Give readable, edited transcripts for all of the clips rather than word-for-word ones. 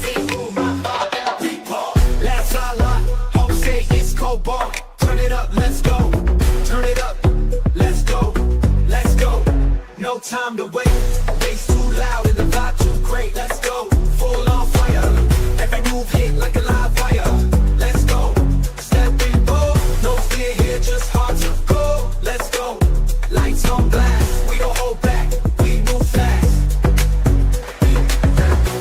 Sifu Rafael, Lancelot, Jose Escobar. Turn it up, let's go. Turn it up, let's go. Let's go. No time to wait. Bass too loud and the vibe too great. Let's go. Full on fire. Every move hit like a live wire. Let's go. Step in bold. No fear here, just hard to go. Let's go. Lights on blast. We don't hold back. We move fast.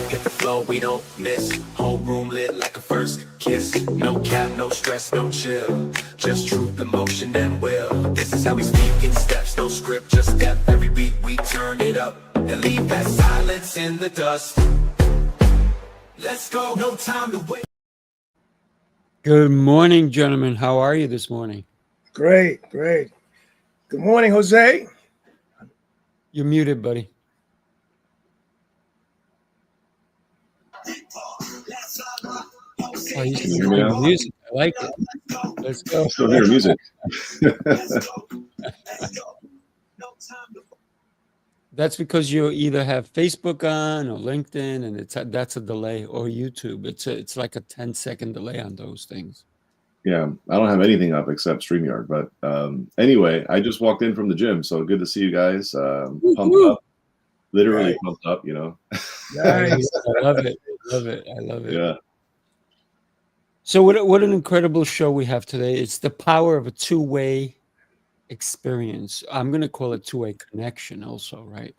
Get the flow, we don't miss. Whole room lit like a first kiss. No cap, no stress, no chill. Just truth, emotion, and will. This is how we speak in steps. No script, just step. Every beat we turn it up. And leave that silence in the dust. Let's go, no time to wait. Good morning, gentlemen. How are you this morning? Great, great. Good morning, Jose. You're muted, buddy. Oh, you still hear music. I like it. Let's go. Still hear music. That's because you either have Facebook on or LinkedIn, and that's a delay, or YouTube. It's like a 10-second delay on those things. Yeah, I don't have anything up except StreamYard. But anyway, I just walked in from the gym, so good to see you guys. Pumped up, literally pumped up. You know. Nice. I love it. I love it. I love it. Yeah. So what an incredible show we have today. It's the power of a two-way experience. I'm going to call it two-way connection also, right?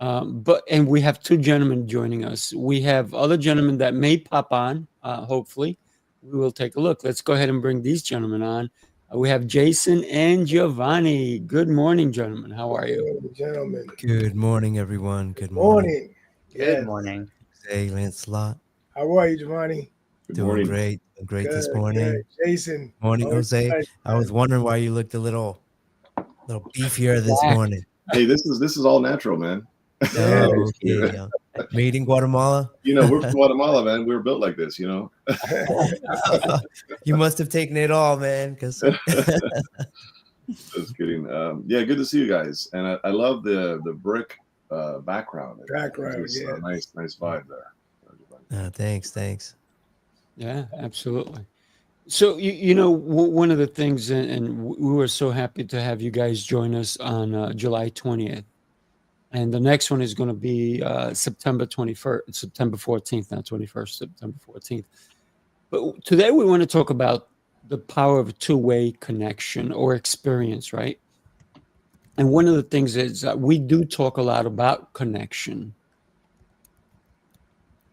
And we have two gentlemen joining us. We have other gentlemen that may pop on, hopefully. We will take a look. Let's go ahead and bring these gentlemen on. We have Jason and Giovanni. Good morning, gentlemen. How are you? Gentlemen. Good morning, everyone. Good Morning. morning. Yes. Good morning. Hey, Lancelot. How are you, Giovanni? Good Doing morning. great. Doing great this Good, morning. good. Jason. Morning, Always Jose. nice. I was wondering why you looked a little beefier this morning. Hey, this is all natural, man. Oh, okay, yeah. Made in Guatemala. You know, we're from Guatemala, man. We're built like this, you know. You must have taken it all, man. Because Just kidding. Yeah, good to see you guys, and I love the brick background. Background, It's yeah. a nice vibe there. thanks. Yeah, absolutely. So, you know, one of the things, and we were so happy to have you guys join us on July 20th. And the next one is going to be September 21st, September 14th, not 21st, September 14th. But today we want to talk about the power of a two-way connection or experience, right? And one of the things is that we do talk a lot about connection.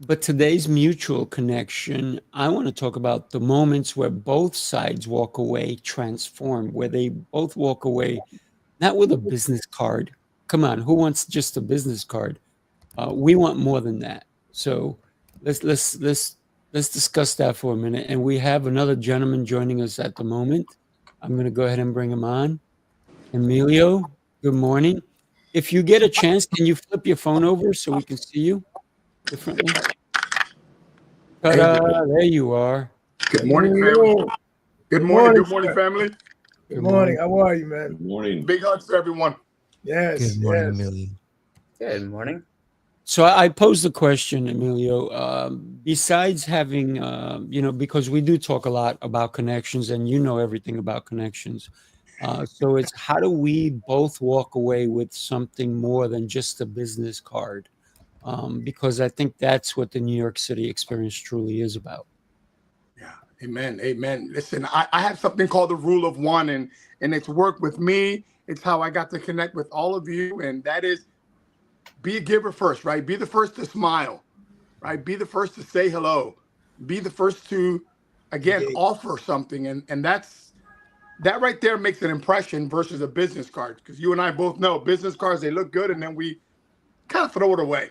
But today's mutual connection, I want to talk about the moments where both sides walk away transformed, where they both walk away, not with a business card. Come on, who wants just a business card? We want more than that. So let's discuss that for a minute. And we have another gentleman joining us at the moment. I'm going to go ahead and bring him on. Emilio, good morning. If you get a chance, can you flip your phone over so we can see you differently? Ta-da, there you are. Good morning, family. Good morning, family. Good morning. How are you, man? Good morning. Big hugs for everyone. Yes. Good morning, yes. Emilio. Good morning. So I posed the question, Emilio, besides having, you know, because we do talk a lot about connections and you know everything about connections. So it's how do we both walk away with something more than just a business card? Because I think that's what the New York City experience truly is about. Yeah, amen, amen. Listen, I have something called the rule of one, and it's worked with me. It's how I got to connect with all of you, and that is be a giver first, right? Be the first to smile, right? Be the first to say hello. Be the first to, again, offer something, and that right there makes an impression versus a business card, because you and I both know business cards, they look good, and then we kind of throw it away.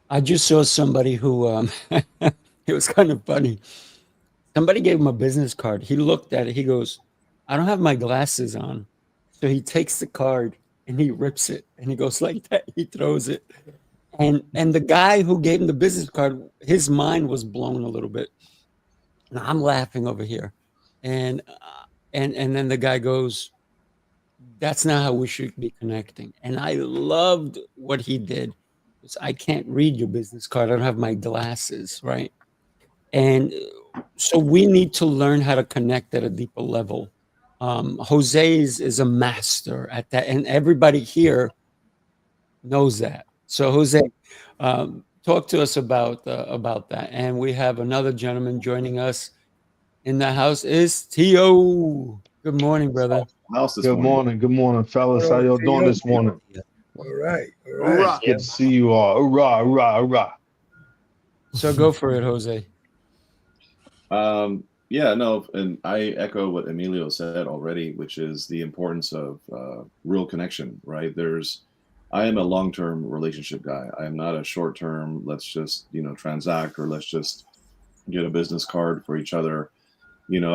I just saw somebody who, it was kind of funny. Somebody gave him a business card. He looked at it. He goes, I don't have my glasses on. So he takes the card and he rips it and he goes like that. He throws it. And the guy who gave him the business card, his mind was blown a little bit. And I'm laughing over here. And And then the guy goes, that's not how we should be connecting. And I loved what he did. I can't read your business card. I don't have my glasses, right? And so we need to learn how to connect at a deeper level. Jose is a master at that, and everybody here knows that. So Jose, talk to us about that. And we have another gentleman joining us in the house. Is Tio? Good morning, brother. House this Good morning, fellas. How y'all doing this morning? All right. Hoorah. Good to see you all. Hurrah, hurrah, hurrah. So go for it, Jose. Yeah, no, and I echo what Emilio said already, which is the importance of real connection, right? I am a long-term relationship guy. I am not a short-term, let's just, transact, or let's just get a business card for each other.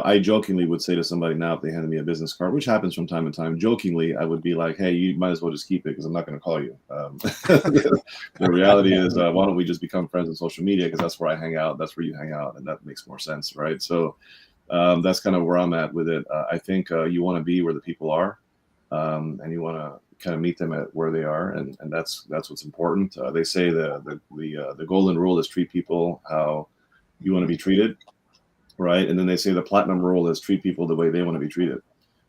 I jokingly would say to somebody now, if they handed me a business card, which happens from time to time, jokingly, I would be like, hey, you might as well just keep it because I'm not going to call you. The reality is, why don't we just become friends on social media? Because that's where I hang out. That's where you hang out. And that makes more sense, right? So that's kind of where I'm at with it. I think you want to be where the people are, and you want to kind of meet them at where they are. And that's what's important. They say the golden rule is treat people how you want to be treated. Right. And then they say the platinum rule is treat people the way they want to be treated.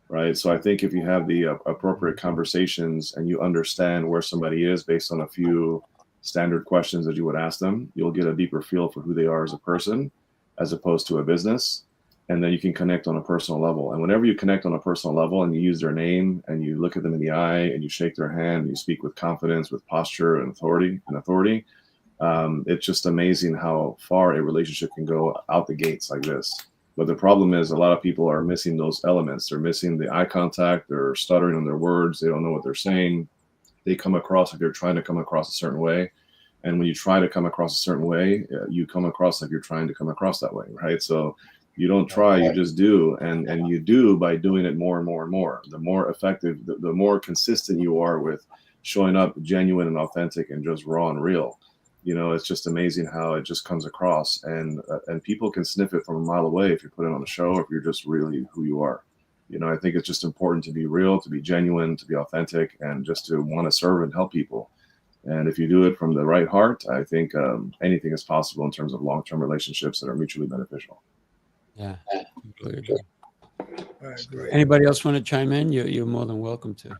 Right. So I think if you have the appropriate conversations and you understand where somebody is based on a few standard questions that you would ask them, you'll get a deeper feel for who they are as a person, as opposed to a business. And then you can connect on a personal level. And whenever you connect on a personal level and you use their name and you look at them in the eye and you shake their hand, and you speak with confidence, with posture and authority, it's just amazing how far a relationship can go out the gates like this. But the problem is a lot of people are missing those elements. They're missing the eye contact. They're stuttering on their words. They don't know what they're saying. They come across like they're trying to come across a certain way. And when you try to come across a certain way, you come across like you're trying to come across that way, right? So you don't try, you just do. And you do by doing it more and more and more. The more effective, the more consistent you are with showing up genuine and authentic and just raw and real. It's just amazing how it just comes across, and people can sniff it from a mile away if you put it on a show, or if you're just really who you are. I think it's just important to be real, to be genuine, to be authentic, and just to want to serve and help people. And if you do it from the right heart, I think anything is possible in terms of long-term relationships that are mutually beneficial. Yeah. Completely. I agree. Anybody else want to chime in? You're more than welcome to.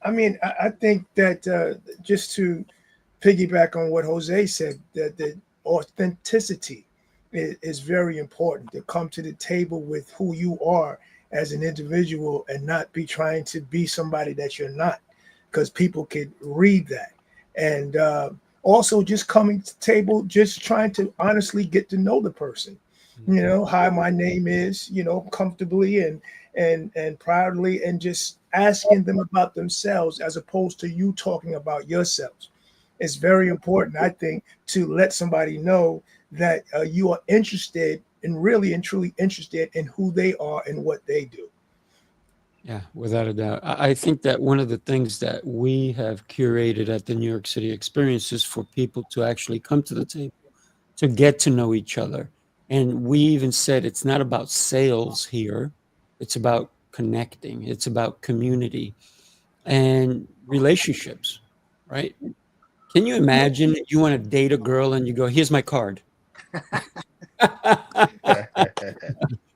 I mean, I think that just to piggyback on what Jose said, that the authenticity is very important, to come to the table with who you are as an individual and not be trying to be somebody that you're not, because people can read that. And also just coming to the table, just trying to honestly get to know the person, hi, my name is, comfortably and proudly, and just asking them about themselves as opposed to you talking about yourselves. It's very important, I think, to let somebody know that you are interested and really and truly interested in who they are and what they do. Yeah, without a doubt. I think that one of the things that we have curated at the New York City Experience is for people to actually come to the table, to get to know each other. And we even said it's not about sales here. It's about connecting. It's about community and relationships, right? Can you imagine you want to date a girl and you go, here's my card.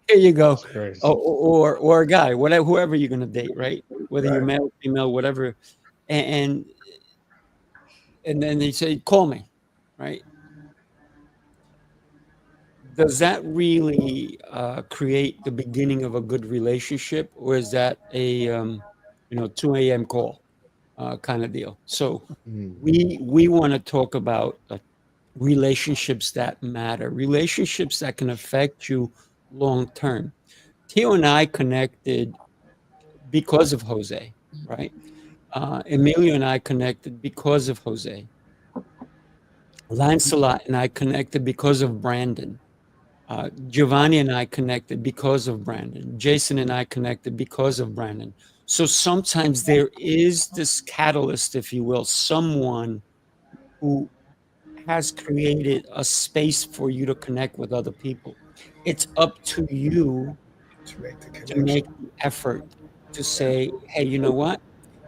Here you go. Or a guy, whatever, whoever you're going to date, right? Whether you're male, female, whatever. And then they say, call me, right? Does that really create the beginning of a good relationship, or is that a 2 a.m. call kind of deal? So we want to talk about relationships that matter, relationships that can affect you long term. Tio and I connected because of Jose, right? Emilio and I connected because of Jose. Lancelot and I connected because of Brandon. Giovanni and I connected because of Brandon. Jason and I connected because of Brandon. So sometimes there is this catalyst, if you will, someone who has created a space for you to connect with other people. It's up to you to make the to connection. make the effort to say, hey, you know what?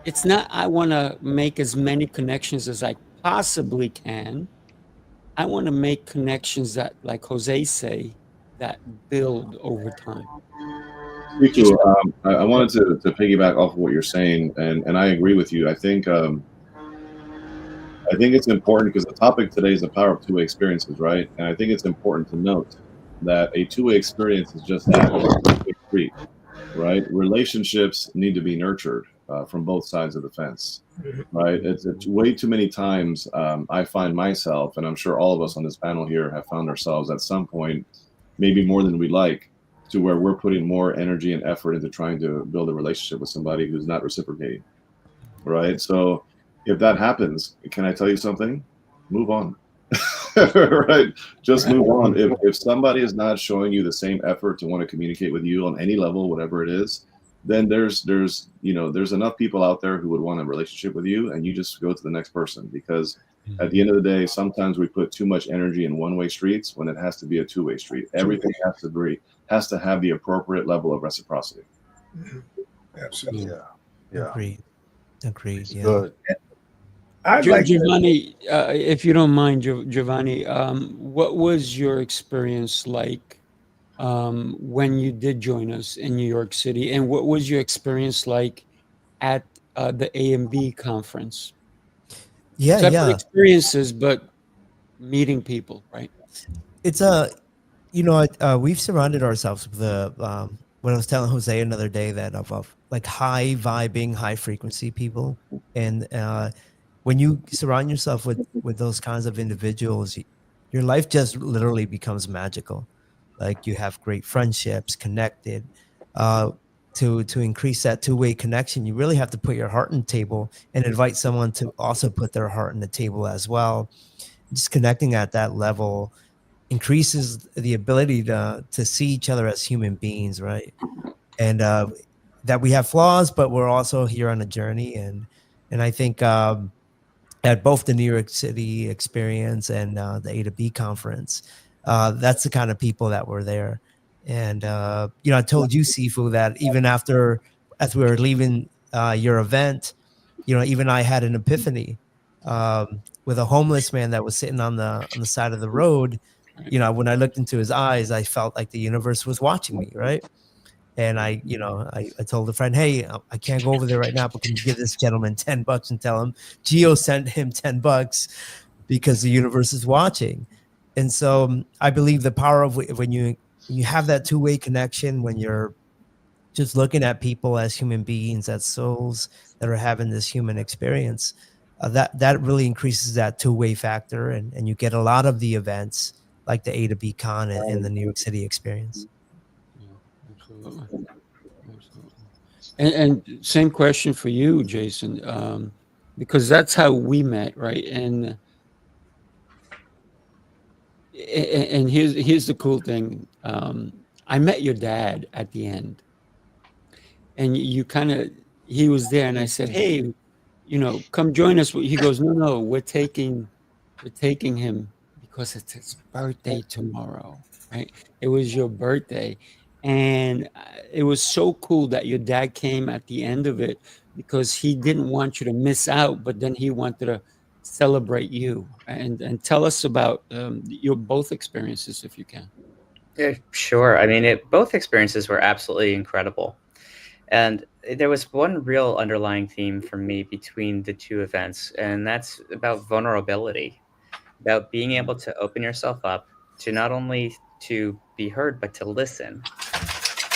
It's not I want to make as many connections as I possibly can. I want to make connections that, like Jose say, that build over time. Sifu, I wanted to piggyback off of what you're saying, and I agree with you. I think it's important because the topic today is the power of two-way experiences, right? And I think it's important to note that a two-way experience is just that, it's a two-way street, right? Relationships need to be nurtured from both sides of the fence, Mhm. right? It's way too many times I find myself, and I'm sure all of us on this panel here have found ourselves at some point, maybe more than we like, to where we're putting more energy and effort into trying to build a relationship with somebody who's not reciprocating, right? So if that happens, can I tell you something? Move on. Right? Just move on. If somebody is not showing you the same effort to want to communicate with you on any level, whatever it is, then there's enough people out there who would want a relationship with you, and you just go to the next person, because at the end of the day, sometimes we put too much energy in one-way streets when it has to be a two-way street. Everything has to have the appropriate level of reciprocity. Mhm. Absolutely. Yeah. Agreed. Yeah. Good. I'd like to, Giovanni, if you don't mind, Giovanni, what was your experience like when you did join us in New York City, and what was your experience like at the A&B conference? Yeah. Separate Yeah. experiences, but meeting people, right? It's we've surrounded ourselves with when I was telling Jose another day that of like high vibing, high frequency people, and when you surround yourself with those kinds of individuals, your life just literally becomes magical. Like you have great friendships, connected. To increase that two-way connection, you really have to put your heart on the table and invite someone to also put their heart on the table as well. Just connecting at that level increases the ability to see each other as human beings, right? And that we have flaws, but we're also here on a journey. And I think at both the New York City Experience and the A to B conference, that's the kind of people that were there. And I told you, Sifu, that even after as we were leaving your event, even I had an epiphany with a homeless man that was sitting on the side of the road. When I looked into his eyes, I felt like the universe was watching me, right? And I told a friend, hey, I can't go over there right now, but can you give this gentleman $10 and tell him Gio sent him $10 because the universe is watching. And so I believe the power of when you have that two-way connection, when you're just looking at people as human beings, as souls that are having this human experience, that really increases that two-way factor, and you get a lot of the events like the A to B Con and the New York City Experience. Yeah, absolutely. And same question for you, Jason, because that's how we met, right? And here's the cool thing. I met your dad at the end, and he was there, and I said, hey, come join us. He goes, no, we're taking him because it's his birthday tomorrow, right? It was your birthday. And it was so cool that your dad came at the end of it, because he didn't want you to miss out, but then he wanted to celebrate you. And tell us about your both experiences, if you can. Yeah, sure. I mean, both experiences were absolutely incredible. And there was one real underlying theme for me between the two events, and that's about vulnerability, about being able to open yourself up to not only to be heard, but to listen.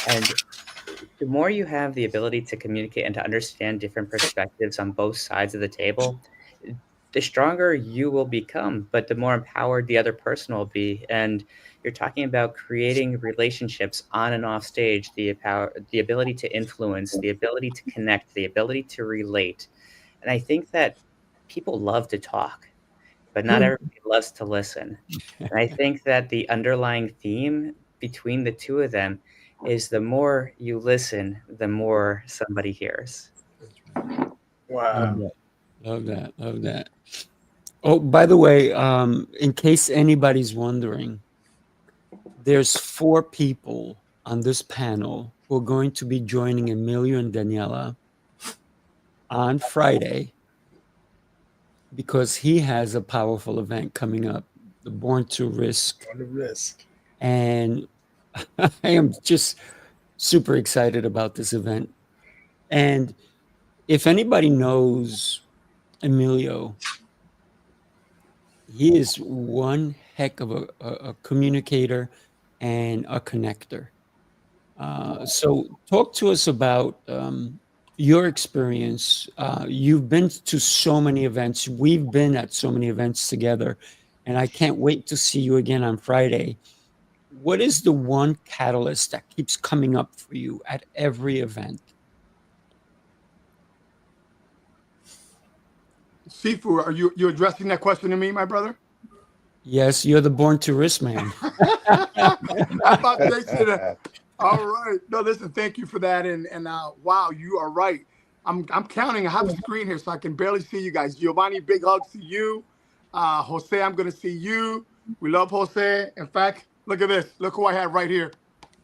And the more you have the ability to communicate and to understand different perspectives on both sides of the table, the stronger you will become, but the more empowered the other person will be. And you're talking about creating relationships on and off stage, the ability to influence, the ability to connect, the ability to relate. And I think that people love to talk, but not everybody loves to listen. And I think that the underlying theme between the two of them is the more you listen, the more somebody hears. wow. Love that. Oh, by the way, in case anybody's wondering, there's 4 people on this panel who are going to be joining Emilio and Daniela on Friday because he has a powerful event coming up, the Born to Risk. On the risk. And I am just super excited about this event. And if anybody knows Emilio, he is one heck of a communicator and a connector. So talk to us about your experience. You've been to so many events. We've been at so many events together, and I can't wait to see you again on Friday. What is the one catalyst that keeps coming up for you at every event? Sifu, are you addressing that question to me, my brother? Yes, you're the Born to Risk man. I thought they said, all right. No, listen, thank you for that. And wow, you are right. I'm counting. I have a screen here, so I can barely see you guys. Giovanni, big hugs to you. Jose, I'm going to see you. We love Jose. In fact, look at this. Look who I have right here.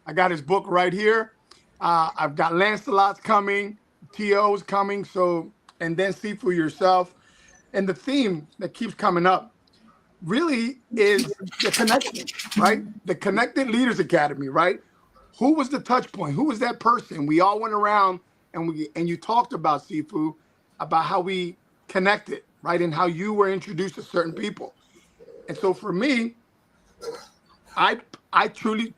I got his book right here. I've got Lancelot's coming. T.O.'s coming. So, and then Sifu yourself. And the theme that keeps coming up really is the connection, right? The Connected Leaders Academy, right? Who was the touch point? Who was that person? We all went around and you talked about, Sifu, about how we connected, right? And how you were introduced to certain people. And so for me, I truly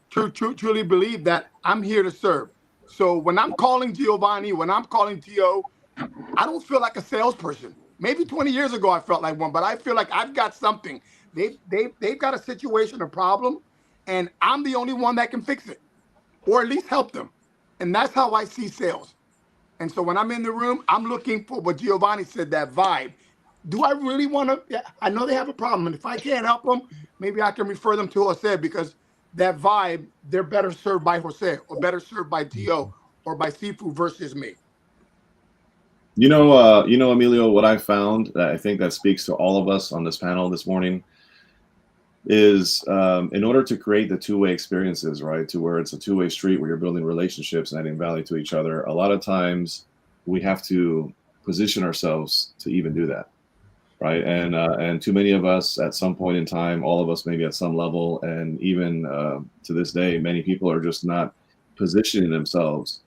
believe that I'm here to serve. So when I'm calling Giovanni, when I'm calling T.O., I don't feel like a salesperson. Maybe 20 years ago I felt like one, but I feel like I've got something. They've got a situation, a problem, and I'm the only one that can fix it, or at least help them. And that's how I see sales. And so when I'm in the room, I'm looking for what Giovanni said, that vibe. Do I really want to? Yeah, I know they have a problem, and if I can't help them, maybe I can refer them to Jose, because that vibe, they're better served by Jose, or better served by T.O., or by Sifu versus me. You know, Emilio, what I found that I think that speaks to all of us on this panel this morning is in order to create the two-way experiences, right, to where it's a two-way street where you're building relationships and adding value to each other, a lot of times we have to position ourselves to even do that, right? And too many of us at some point in time, all of us maybe at some level, and even to this day, many people are just not positioning themselves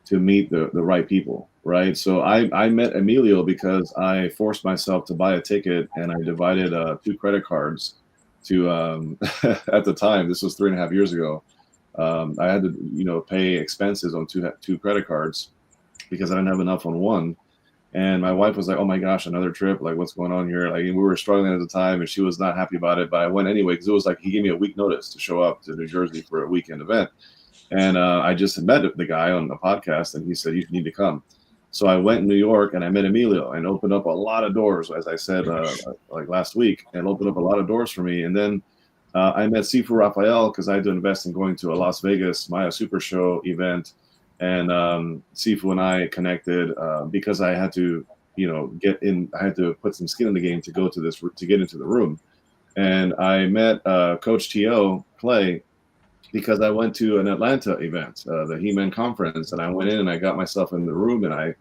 to meet the right people, right? So I met Emilio because I forced myself to buy a ticket, and I divided 2 credit cards to at the time, this was 3.5 years ago, I had to pay expenses on two credit cards because I didn't have enough on one. And my wife was like, oh my gosh, another trip, like what's going on here? Like, we were struggling at the time, and she was not happy about it, but I went anyway because it was like he gave me a week notice to show up to New Jersey for a weekend event. And I just met the guy on the podcast, and he said, you need to come. So I went in New York, and I met Emilio, and opened up a lot of doors, as I said, like last week, and opened up a lot of doors for me. And then I met Sifu Rafael because I had to invest in going to a Las Vegas Maya Super Show event. And Sifu and I connected because I had to, get in. I had to put some skin in the game to go to this, to get into the room. And I met Coach T.O. Clay because I went to an Atlanta event, the He-Man conference, and I went in and I got myself in the room, and I,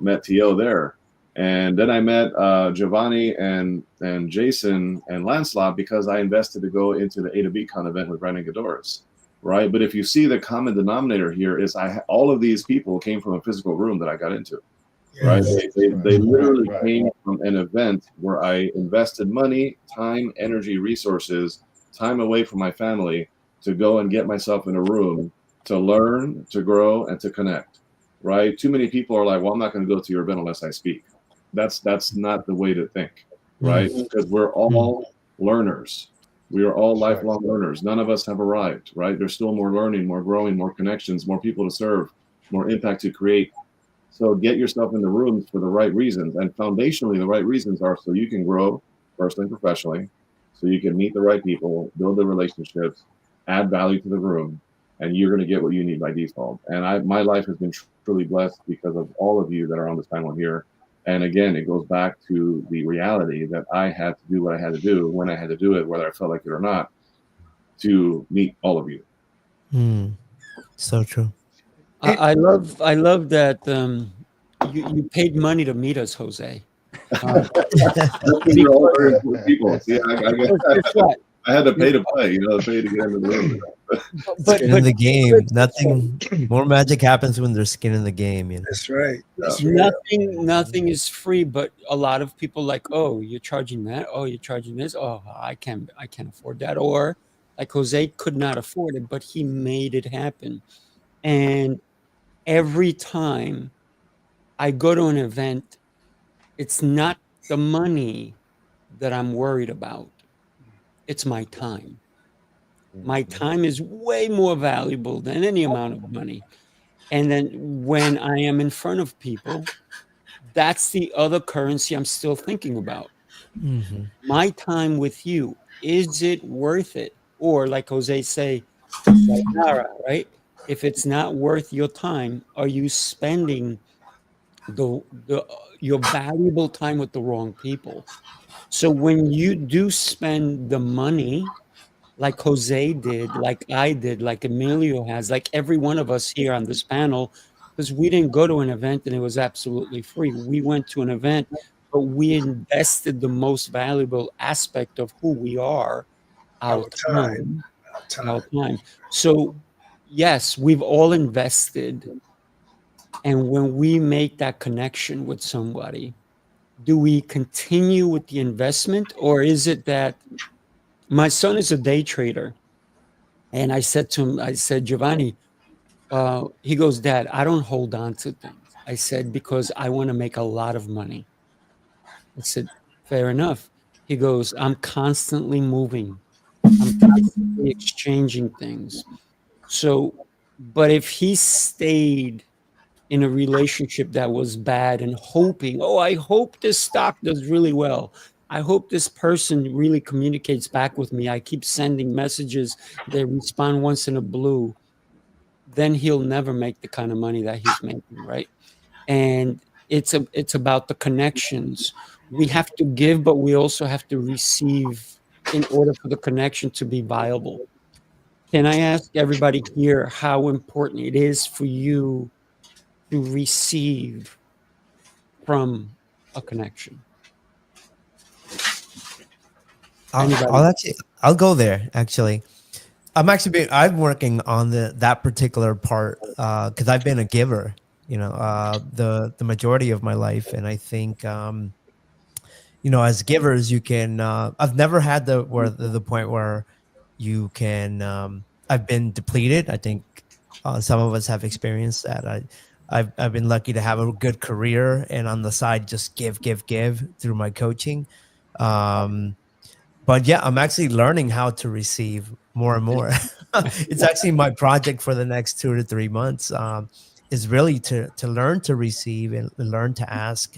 met T.O. there. And then I met Giovanni and Jason and Lancelot because I invested to go into the A to B Con event with Brandon Godoris, right? But if you see the common denominator here is all of these people came from a physical room that I got into, right? They literally came from an event where I invested money, time, energy, resources, time away from my family to go and get myself in a room to learn, to grow, and to connect, right? Too many people are like, well, I'm not going to go to your event unless I speak. That's not the way to think, right? Because we're all learners. We are all lifelong learners. None of us have arrived, right? There's still more learning, more growing, more connections, more people to serve, more impact to create. So get yourself in the rooms for the right reasons. And foundationally, the right reasons are so you can grow personally and professionally, so you can meet the right people, build the relationships, add value to the room, and you're going to get what you need by default. And my life has been truly blessed because of all of you that are on this panel here. And again, it goes back to the reality that I had to do what I had to do when I had to do it, whether I felt like it or not, to meet all of you. So true. I love that you paid money to meet us, Jose. I think we're all very important people. See, Because guess what? I had to pay to play, pay to get into the room. Skin in the game. Nothing more magic happens when there's skin in the game. That's right. That's right. nothing is free, but a lot of people like, oh, you're charging that. Oh, you're charging this. Oh, I can't afford that. Or like Jose could not afford it, but he made it happen. And every time I go to an event, it's not the money that I'm worried about. It's my time. My time is way more valuable than any amount of money. And then when I am in front of people, that's the other currency I'm still thinking about. Mhm. My time with you, is it worth it? Or like Jose say, sayonara, right? If it's not worth your time, are you spending the your valuable time with the wrong people? So when you do spend the money, like Jose did, like I did, like Emilio has, like every one of us here on this panel, because we didn't go to an event and it was absolutely free. We went to an event, but we invested the most valuable aspect of who we are, our Our time. time, Our time. our time. So yes, we've all invested. And when we make that connection with somebody, do we continue with the investment, or is it that my son is a day trader? And I said to him, I said, Giovanni, he goes, Dad, I don't hold on to things. I said, because I want to make a lot of money. I said, fair enough. He goes, I'm constantly moving. I'm constantly exchanging things. So, but if he stayed in a relationship that was bad and hoping, oh, I hope this stock does really well. I hope this person really communicates back with me. I keep sending messages. They respond once in a blue. Then he'll never make the kind of money that he's making, right? And it's about the connections. We have to give, but we also have to receive in order for the connection to be viable. Can I ask everybody here how important it is for you to receive from a connection? I'll go there actually. I'm working on that particular part because I've been a giver, the majority of my life, and I think as givers you can. I've never had the point where you can. I've been depleted. I think some of us have experienced that. I've been lucky to have a good career, and on the side just give through my coaching. But yeah, I'm actually learning how to receive more and more. It's actually my project for the next 2 to 3 months. Is really to learn to receive and learn to ask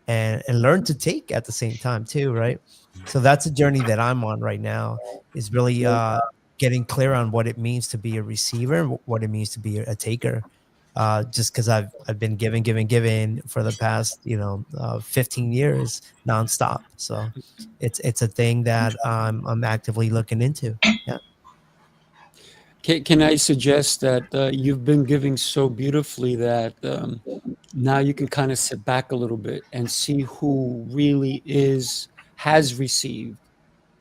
and learn to take at the same time too, right? So that's a journey that I'm on right now. Is really getting clear on what it means to be a receiver, what it means to be a taker. Just because I've been giving for the past 15 years nonstop. So it's a thing that I'm actively looking into. Yeah. Can I suggest that you've been giving so beautifully that now you can kind of sit back a little bit and see who really has received,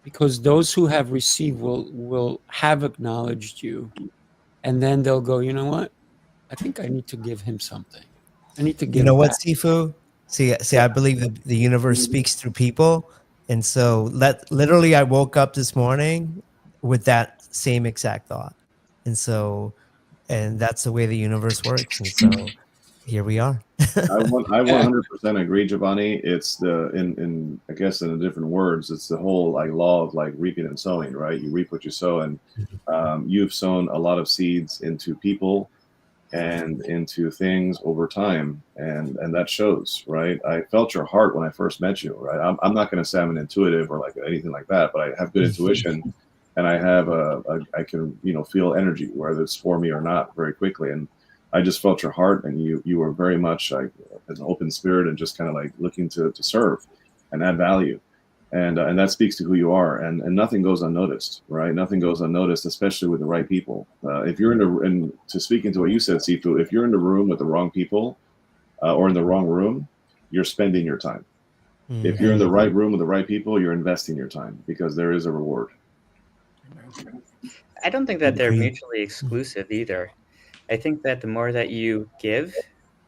because those who have received will have acknowledged you, and then they'll go, you know what? I think I need to give him something. I need to You give know what, back. Sifu? See, I believe the universe speaks through people, and so literally, I woke up this morning with that same exact thought, and that's the way the universe works, and so here we are. I 100% agree, Giovanni. It's in I guess in different words, it's the whole like law of like reaping and sowing, right? You reap what you sow, and you've sown a lot of seeds into people and into things over time, and that shows, right? I felt your heart when I first met you, right? I'm not going to say I'm an intuitive or like anything like that, but I have good intuition, and I have I can feel energy, whether it's for me or not, very quickly. And I just felt your heart, and you were very much like an open spirit and just kind of like looking to serve and add value. and that speaks to who you are, and nothing goes unnoticed, right? Nothing goes unnoticed, especially with the right people. If you're and to speak into what you said, Sifu, if you're in the room with the wrong people, or in the wrong room, you're spending your time. If you're in the right room with the right people, you're investing your time, because there is a reward. I don't think that they're Agreed. mutually exclusive either. I think that the more that you give,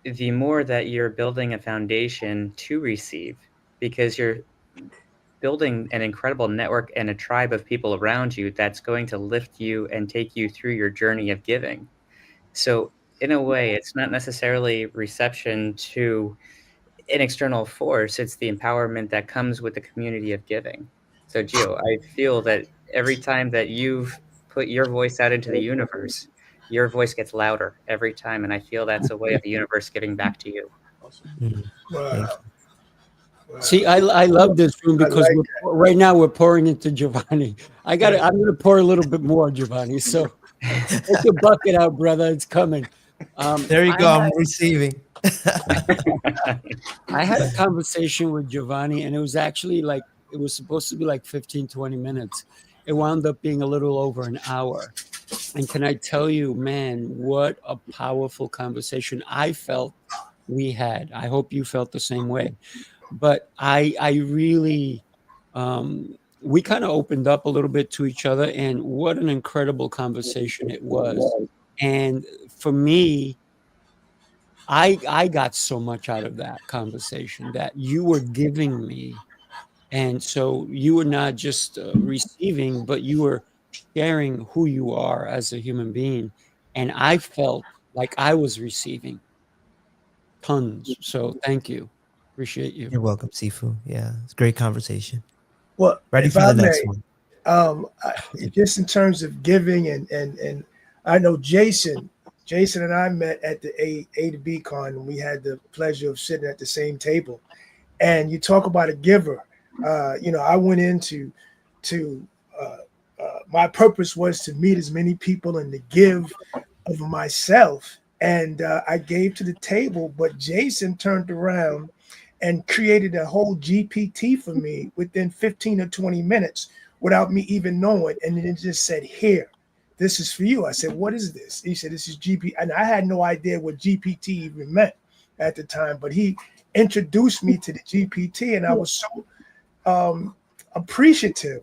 the more that you're building a foundation to receive, because you're building an incredible network and a tribe of people around you that's going to lift you and take you through your journey of giving. So in a way, it's not necessarily reception to an external force, it's the empowerment that comes with the community of giving. So Gio, I feel that every time that you've put your voice out into the universe, your voice gets louder every time, and I feel that's a way of the universe giving back to you. Thank Wow. you. Wow. See, I love this room I because like right now we're pouring into Giovanni. I'm going to pour a little bit more, Giovanni. So take your bucket out, brother. It's coming. There you I go. had- I'm receiving. I had a conversation with Giovanni, and it was actually like, it was supposed to be like 15, 20 minutes. It wound up being a little over an hour. And can I tell you, man, what a powerful conversation I felt we had. I hope you felt the same way. But I really, we kind of opened up a little bit to each other, and what an incredible conversation it was. And for me, I got so much out of that conversation that you were giving me. And so you were not just receiving, but you were sharing who you are as a human being. And I felt like I was receiving tons. So thank you. Appreciate you. You're welcome, Sifu. Yeah, it's a great conversation. Well, Ready if for I the next may, one. just in terms of giving and I know Jason and I met at the A to B con, and we had the pleasure of sitting at the same table. And you talk about a giver. I went into my purpose was to meet as many people and to give of myself. And I gave to the table, but Jason turned around and created a whole GPT for me within 15 or 20 minutes without me even knowing. And then it just said, here, this is for you. I said, what is this? He said, this is GPT. And I had no idea what GPT even meant at the time, but he introduced me to the GPT, and I was so appreciative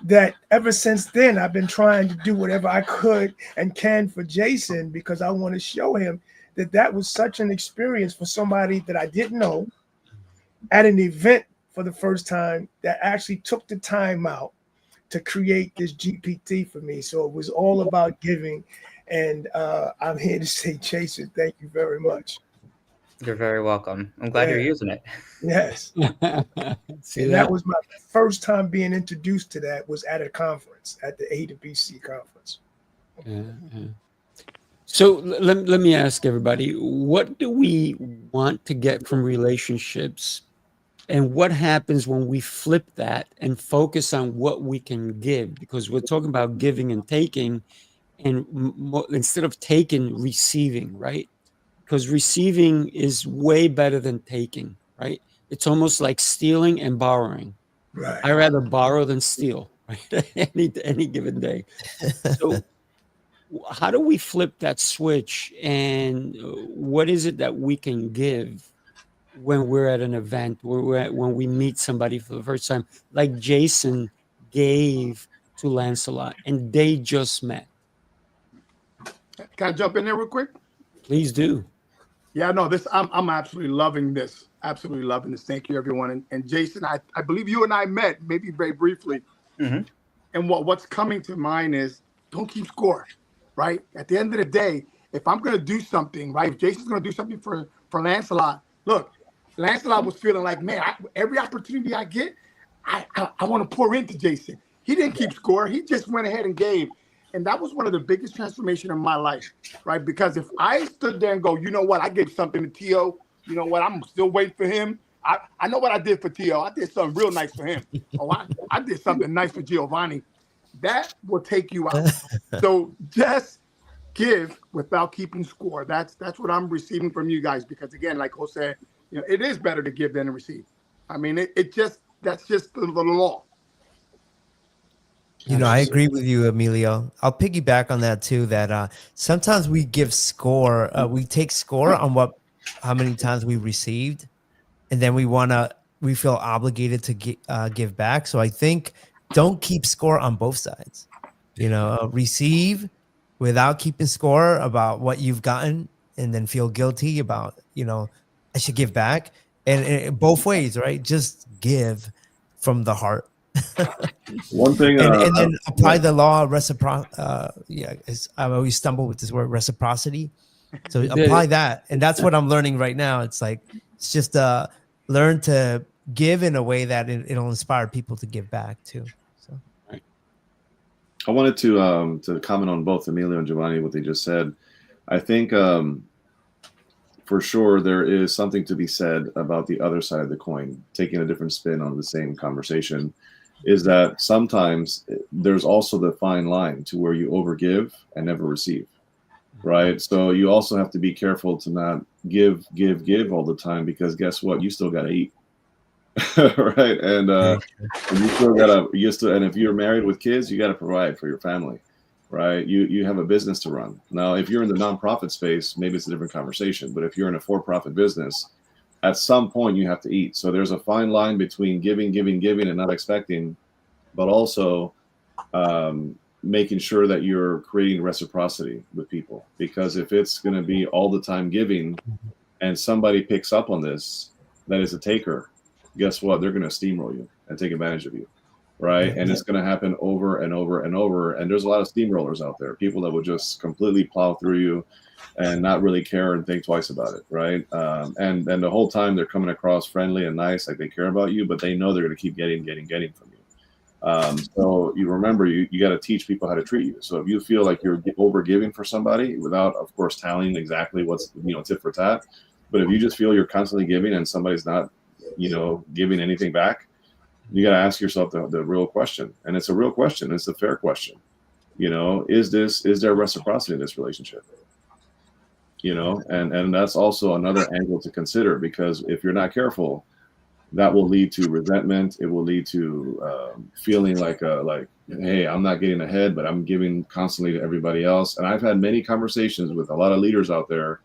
that ever since then I've been trying to do whatever I could and can for Jason, because I want to show him that that was such an experience for somebody that I didn't know at an event for the first time that actually took the time out to create this GPT for me. So it was all about giving. And I'm here to say, Jason, thank you very much. You're very welcome. I'm glad you're Yeah. using it. Yes. See And that? that was my first time being introduced to that, was at a conference, at the A to BC conference. Yeah. So let me ask everybody, what do we want to get from relationships? And what happens when we flip that and focus on what we can give? Because we're talking about giving and taking, and instead of taking, receiving, right? Because receiving is way better than taking, right? It's almost like stealing and borrowing. Right. I rather borrow than steal, right? any given day. So how do we flip that switch, and what is it that we can give when we're at an event, when we meet somebody for the first time, like Jason gave to Lancelot, and they just met? Can I jump in there real quick? Please do. Yeah, no, I'm absolutely loving this. Absolutely loving this. Thank you, everyone. And Jason, I believe you and I met maybe very briefly. Mhm. And what's coming to mind is, don't keep score, right? At the end of the day, if I'm going to do something, right? If Jason's going to do something for Lancelot, look, Lancelot was feeling like, man, every opportunity I get, I want to pour into Jason. He didn't keep score. He just went ahead and gave. And that was one of the biggest transformation in my life, right? Because if I stood there and go, you know what, I gave something to Tio, you know what, I'm still waiting for him. I know what I did for Tio. I did something real nice for him. Oh, I did something nice for Giovanni. That will take you out. So just give without keeping score. That's what I'm receiving from you guys. Because again, like Jose said, it is better to give than to receive. I mean, it just That's just the law. You know, I agree with you, Emilio. I'll piggyback on that too. That sometimes we give score, we take score on how many times we received, and then we feel obligated to give back. So I think don't keep score on both sides. You know, receive without keeping score about what you've gotten, and then feel guilty about, I should give back, and both ways, right? Just give from the heart. One thing, and then apply the law of I always stumble with this word, reciprocity. So apply that, and that's what I'm learning right now. It's just learn to give in a way that it'll inspire people to give back too. So I wanted to comment on both Emilio and Giovanni, what they just said. I think for sure there is something to be said about the other side of the coin, taking a different spin on the same conversation. Is that sometimes there's also the fine line to where you overgive and never receive, right? So you also have to be careful to not give all the time, because guess what? You still got to eat, right? And you still gotta, and if you're married with kids, you got to provide for your family, right? You have a business to run. Now, if you're in the nonprofit space, maybe it's a different conversation. But if you're in a for-profit business, at some point you have to eat. So there's a fine line between giving and not expecting, but also making sure that you're creating reciprocity with people. Because if it's going to be all the time giving and somebody picks up on this, that is a taker, guess what? They're going to steamroll you and take advantage of you, right? And it's going to happen over and over and over. And there's a lot of steamrollers out there, people that will just completely plow through you and not really care and think twice about it, right? And the whole time they're coming across friendly and nice, like they care about you, but they know they're going to keep getting from you. So you remember, you got to teach people how to treat you. So if you feel like you're over giving for somebody, without, of course, telling exactly what's, tit for tat, but if you just feel you're constantly giving and somebody's not, giving anything back, you got to ask yourself the real question. And it's a real question. It's a fair question. Is there reciprocity in this relationship? And that's also another angle to consider, because if you're not careful, that will lead to resentment. It will lead to feeling like, hey, I'm not getting ahead, but I'm giving constantly to everybody else. And I've had many conversations with a lot of leaders out there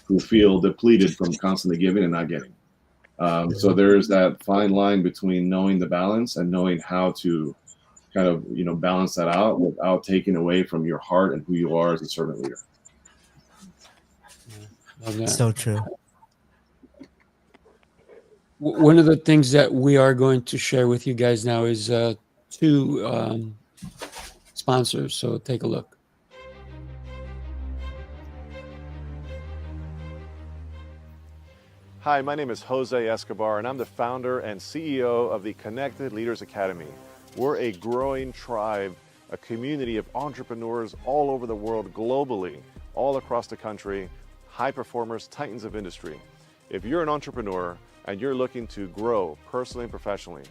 who feel depleted from constantly giving and not getting. So there's that fine line between knowing the balance and knowing how to kind of, balance that out without taking away from your heart and who you are as a servant leader. So true. One of the things that we are going to share with you guys now is 2 sponsors. So take a look. Hi, my name is Jose Escobar, and I'm the founder and CEO of the Connected Leaders Academy. We're a growing tribe, a community of entrepreneurs all over the world, globally, all across the country, high performers, titans of industry. If you're an entrepreneur and you're looking to grow personally and professionally,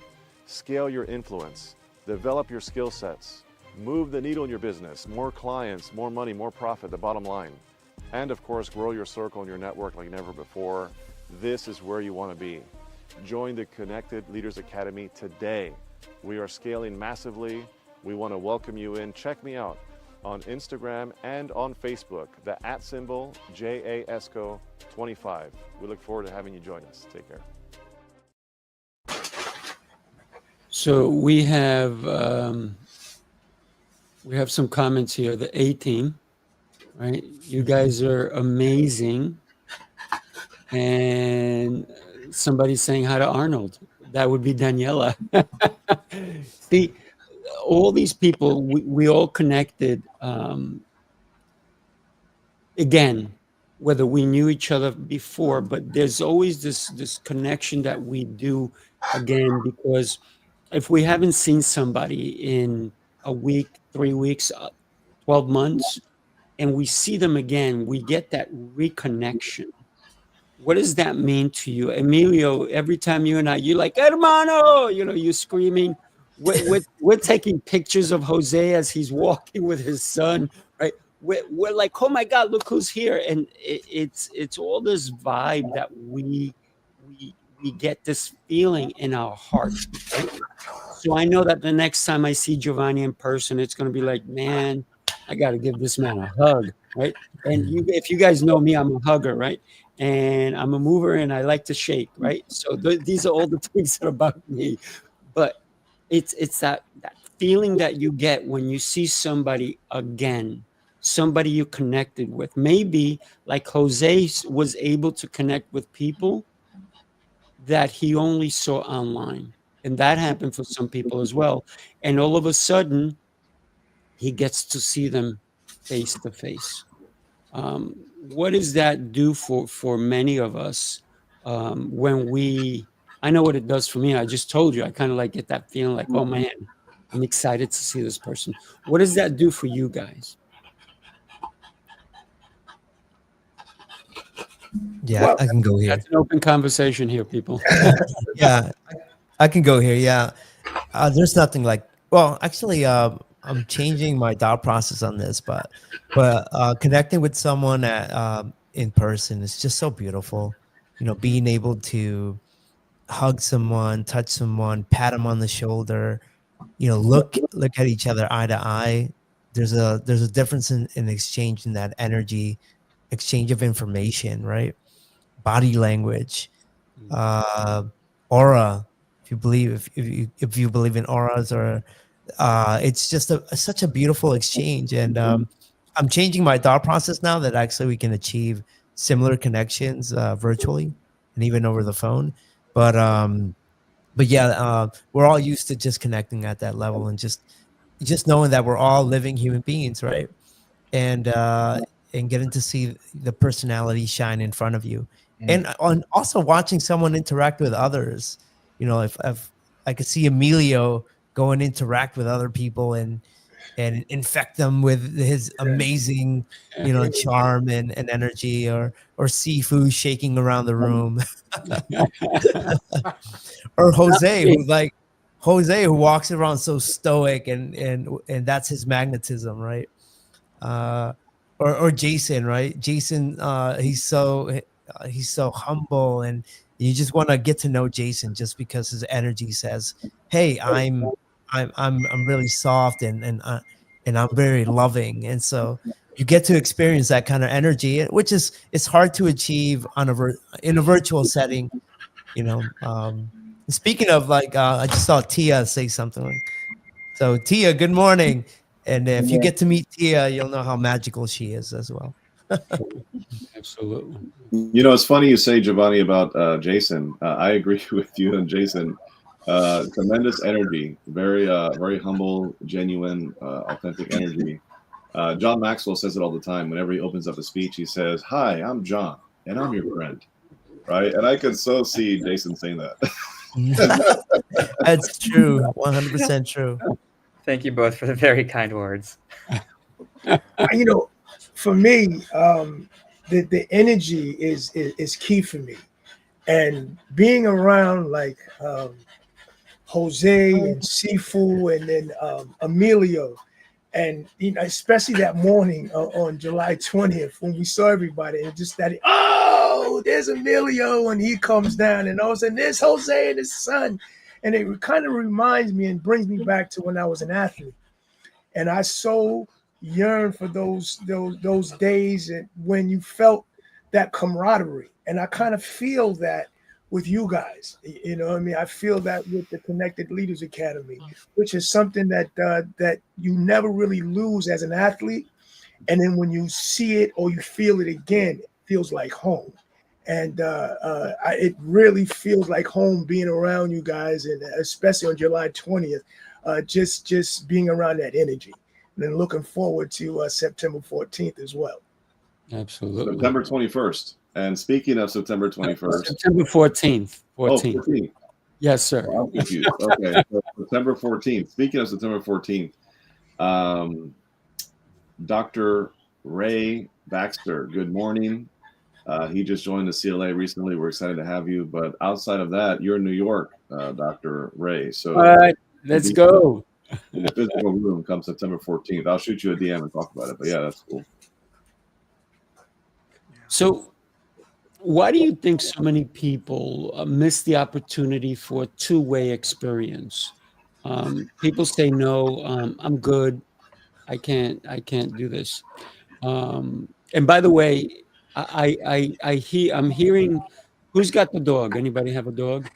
scale your influence, develop your skill sets, move the needle in your business, more clients, more money, more profit, the bottom line, and of course, grow your circle and your network like never before, this is where you want to be. Join the Connected Leaders Academy today. We are scaling massively. We want to welcome you in. Check me out on Instagram and on Facebook, the @ JAESCO25. We look forward to having you join us. Take care. So we have some comments here. The A team, right? You guys are amazing. And somebody's saying hi to Arnold. That would be Daniela. See, all these people, we all connected. Again, whether we knew each other before, but there's always this connection that we do again, because if we haven't seen somebody in a week, 3 weeks, 12 months, and we see them again, we get that reconnection. What does that mean to you, Emilio? Every time you're like, hermano, you're screaming. We're taking pictures of Jose as he's walking with his son, right? We're like, oh my God, look who's here. And it's all this vibe that we we get this feeling in our heart, right? So I know that the next time I see Giovanni in person, it's going to be like, man, I got to give this man a hug, right? And if you guys know me, I'm a hugger, right? And I'm a mover, and I like to shake, right? So these are all the things that are about me. But it's that feeling that you get when you see somebody again, somebody you connected with. Maybe like Jose was able to connect with people that he only saw online. And that happened for some people as well. And all of a sudden, he gets to see them face to face. What does that do for many of us when I know what it does for me. I just told you, I kind of like get that feeling like, oh man, I'm excited to see this person. What does that do for you guys? Yeah, Well, I can go here. That's an open conversation here, people. Yeah, I can go here. Yeah, there's nothing like. Well, actually, I'm changing my thought process on this, but connecting with someone in person is just so beautiful. You know, being able to hug someone, touch someone, pat them on the shoulder. You know, look at each other eye to eye. There's a difference in exchange in that energy, exchange of information, right? Body language, aura. If you believe in auras, or it's just such a beautiful exchange. And I'm changing my thought process now that actually we can achieve similar connections virtually and even over the phone. But yeah, we're all used to just connecting at that level, and just knowing that we're all living human beings, right? And getting to see the personality shine in front of you, and also watching someone interact with others. You know, if I could see Emilio go and interact with other people and infect them with his amazing, you know, charm and energy, or Sifu shaking around the room, or Jose who walks around so stoic, and that's his magnetism, right? Or Jason, right? Jason, he's so humble, and you just want to get to know Jason just because his energy says, "Hey, I'm really soft, and I'm very loving," and so you get to experience that kind of energy, which it's hard to achieve in a virtual setting, you know. Speaking of, like, I just saw Tia say something. So Tia, good morning. And if you get to meet Tia, you'll know how magical she is as well. Absolutely. You know, it's funny you say, Giovanni, about Jason. I agree with you and Jason. Tremendous energy, very humble, genuine, authentic energy. John Maxwell says it all the time. Whenever he opens up a speech, he says, "Hi, I'm John, and I'm your friend." Right? And I could so see Jason saying that. That's true. 100% true. Thank you both for the very kind words. You know, for me, the energy is key for me, and being around like Jose and Sifu, and then Emilio, and you know, especially that morning on July 20th when we saw everybody, and just that, oh, there's Emilio, and he comes down, and all of a sudden there's Jose and his son, and it kind of reminds me and brings me back to when I was an athlete, and I so yearn for those days and when you felt that camaraderie, and I kind of feel that with you guys. You know what I mean? I feel that with the Connected Leaders Academy, which is something that that you never really lose as an athlete. And then when you see it or you feel it again, it feels like home. And it really feels like home being around you guys, and especially on July 20th, just being around that energy. And then looking forward to September 14th as well. Absolutely. September 21st. And speaking of September 21st. September 14th. 14th. Oh, 14th. Yes, sir. Oh, I'm confused. Okay. So September 14th. Speaking of September 14th, Dr. Ray Baxter, good morning. He just joined the CLA recently. We're excited to have you. But outside of that, you're in New York, Dr. Ray. So all right, let's go. In the physical room come September 14th. I'll shoot you a DM and talk about it. But yeah, that's cool. So Why do you think so many people miss the opportunity for a two-way experience? People say no, I'm good. I can't do this. And by the way, I'm hearing, who's got the dog? Anybody have a dog?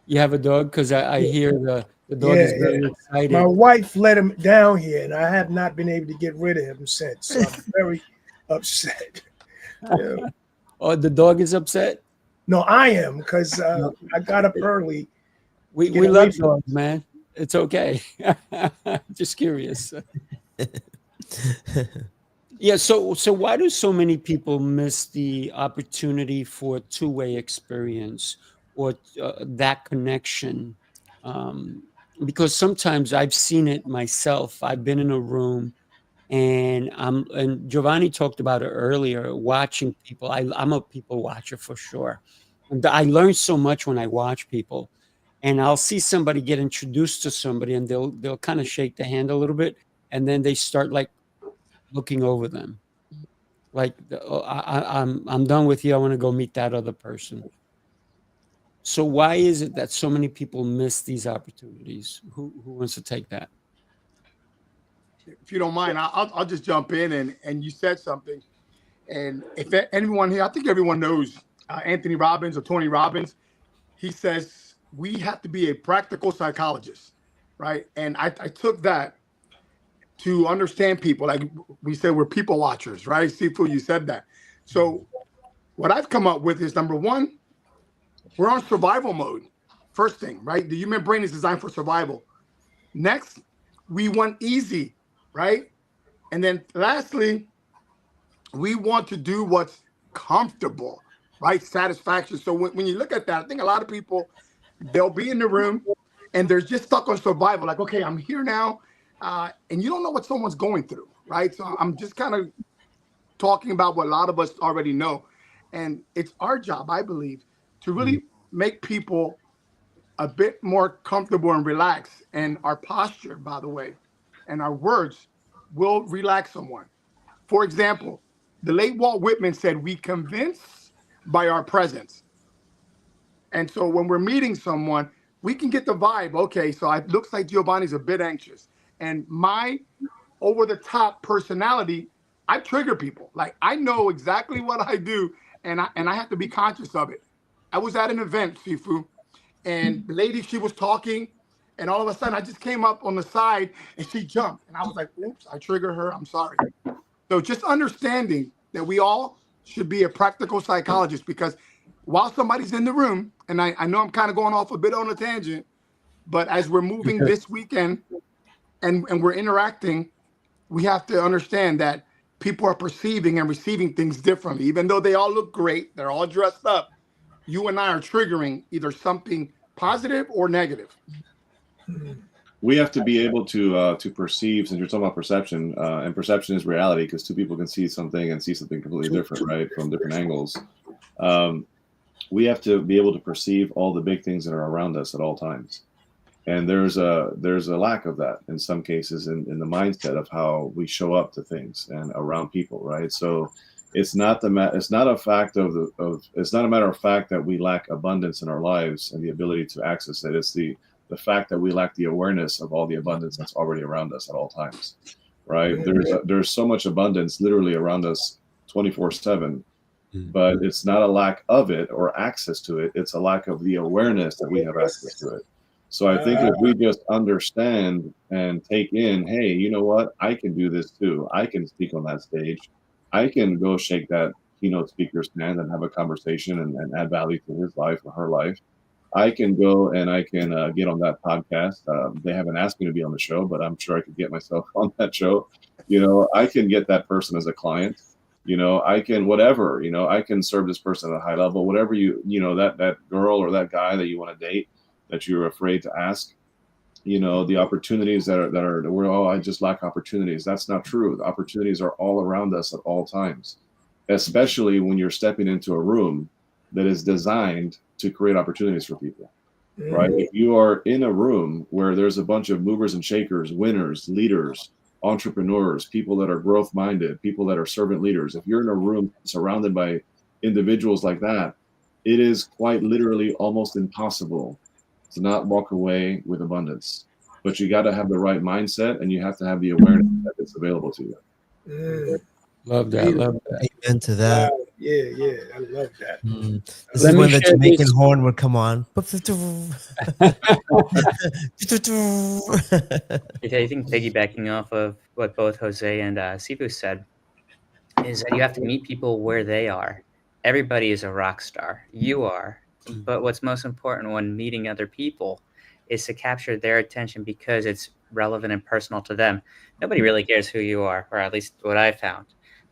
You have a dog? Because I hear the dog Yeah, is yeah. very My excited. wife let him down here, and I have not been able to get rid of him since. So I'm very upset. Yeah. Oh, the dog is upset? No, I am because No. I got up early to get We away love from. dogs, man. It's okay. Just curious. Yeah, so why do so many people miss the opportunity for a two-way experience or that connection? Um, because sometimes I've seen it myself. I've been in a room and Giovanni talked about it earlier, watching people. I'm a people watcher for sure. And I learn so much when I watch people. And I'll see somebody get introduced to somebody and they'll kind of shake the hand a little bit and then they start like looking over them. Like, "Oh, I'm done with you. I want to go meet that other person." So why is it that so many people miss these opportunities? Who wants to take that? If you don't mind, I'll just jump in, and you said something. And if anyone here, I think everyone knows Anthony Robbins or Tony Robbins. He says we have to be a practical psychologist, right? And I took that to understand people. Like we said, we're people watchers, right? Sifu, you said that. So what I've come up with is number one, we're on survival mode. First thing, right? The human brain is designed for survival. Next, we want easy, right? And then lastly, we want to do what's comfortable, right? Satisfaction. So when you look at that, I think a lot of people, they'll be in the room and they're just stuck on survival. Like, okay, I'm here now. And you don't know what someone's going through, right? So I'm just kind of talking about what a lot of us already know. And it's our job, I believe, to really make people a bit more comfortable and relaxed. And our posture, by the way, and our words will relax someone. For example, the late Walt Whitman said, we convince by our presence. And so when we're meeting someone, we can get the vibe. Okay, so it looks like Giovanni's a bit anxious. And my over-the-top personality, I trigger people. Like, I know exactly what I do, and I have to be conscious of it. I was at an event, Sifu, and the lady, she was talking, and all of a sudden I just came up on the side and she jumped. And I was like, oops, I triggered her. I'm sorry. So just understanding that we all should be a practical psychologist, because while somebody's in the room, and I know I'm kind of going off a bit on a tangent, but as we're moving this weekend and we're interacting, we have to understand that people are perceiving and receiving things differently. Even though they all look great, they're all dressed up, you and I are triggering either something positive or negative. We have to be able to perceive, since you're talking about perception, and perception is reality, because two people can see something and see something completely different, right, from different angles. We have to be able to perceive all the big things that are around us at all times. And there's a lack of that in some cases in the mindset of how we show up to things and around people, right? So it's not a matter of fact that we lack abundance in our lives and the ability to access it. It's the fact that we lack the awareness of all the abundance that's already around us at all times, right? There's so much abundance literally around us 24/7, but it's not a lack of it or access to it. It's a lack of the awareness that we have access to it. So I think if we just understand and take in, hey, you know what? I can do this too. I can speak on that stage. I can go shake that keynote speaker's hand and have a conversation and add value to his life or her life. I can go and I can get on that podcast. They haven't asked me to be on the show, but I'm sure I could get myself on that show. I can get that person as a client. I can whatever. I can serve this person at a high level. Whatever that girl or that guy that you want to date that you're afraid to ask. The opportunities that are I just lack opportunities. That's not true. The opportunities are all around us at all times, especially when you're stepping into a room that is designed to create opportunities for people, right? If you are in a room where there's a bunch of movers and shakers, winners, leaders, entrepreneurs, people that are growth minded, people that are servant leaders, if you're in a room surrounded by individuals like that, it is quite literally almost impossible to not walk away with abundance. But you got to have the right mindset, and you have to have the awareness that it's available to you. Love that. Love that. Amen to that. Wow. Yeah, I love that. This Let is me when the share Jamaican this. horn would come on. I think piggybacking off of what both Jose and Sifu said is that you have to meet people where they are. Everybody is a rock star. You are. But what's most important when meeting other people is to capture their attention because it's relevant and personal to them. Nobody really cares who you are, or at least what I found.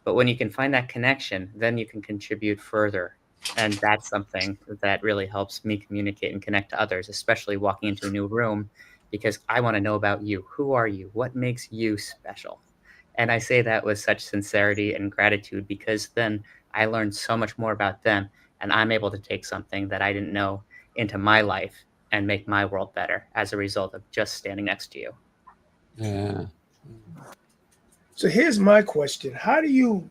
But when you can find that connection, then you can contribute further. And that's something that really helps me communicate and connect to others, especially walking into a new room, because I want to know about you. Who are you? What makes you special? And I say that with such sincerity and gratitude because then I learned so much more about them, and I'm able to take something that I didn't know into my life and make my world better as a result of just standing next to you. Yeah. So here's my question. How do you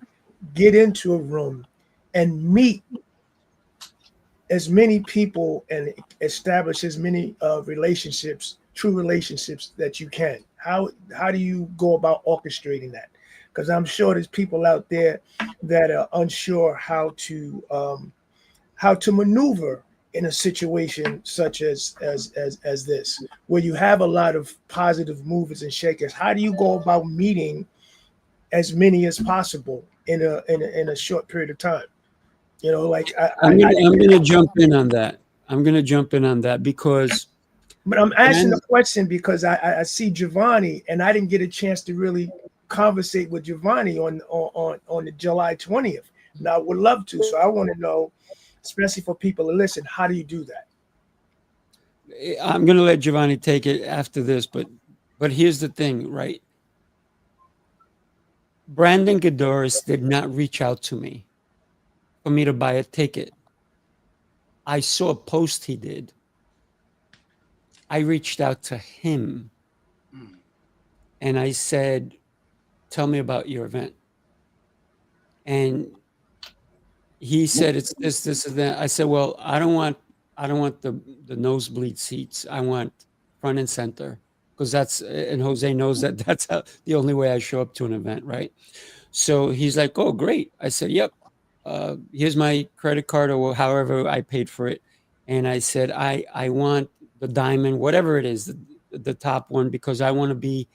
get into a room and meet as many people and establish as many relationships, true relationships that you can? How do you go about orchestrating that? Because I'm sure there's people out there that are unsure how to maneuver in a situation such as this, where you have a lot of positive movers and shakers. How do you go about meeting as many as possible in a short period of time? You know, like I'm gonna jump in on that. Because but I'm asking the question because I see Giovanni, and I didn't get a chance to really conversate with Giovanni on the July 20th. Now I would love to, so I want to know, especially for people to listen, how do you do that? I'm gonna let Giovanni take it after this, but here's the thing, right? Brandon Godoris did not reach out to me for me to buy a ticket. I saw a post he did. I reached out to him and I said, tell me about your event. And he said, it's this, and that. I said, well, I don't want the nosebleed seats. I want front and center, because and Jose knows that's the only way I show up to an event, right? So he's like, oh, great. I said, yep. Here's my credit card, or however I paid for it. And I said, I want the diamond, whatever it is, the top one, because I want to be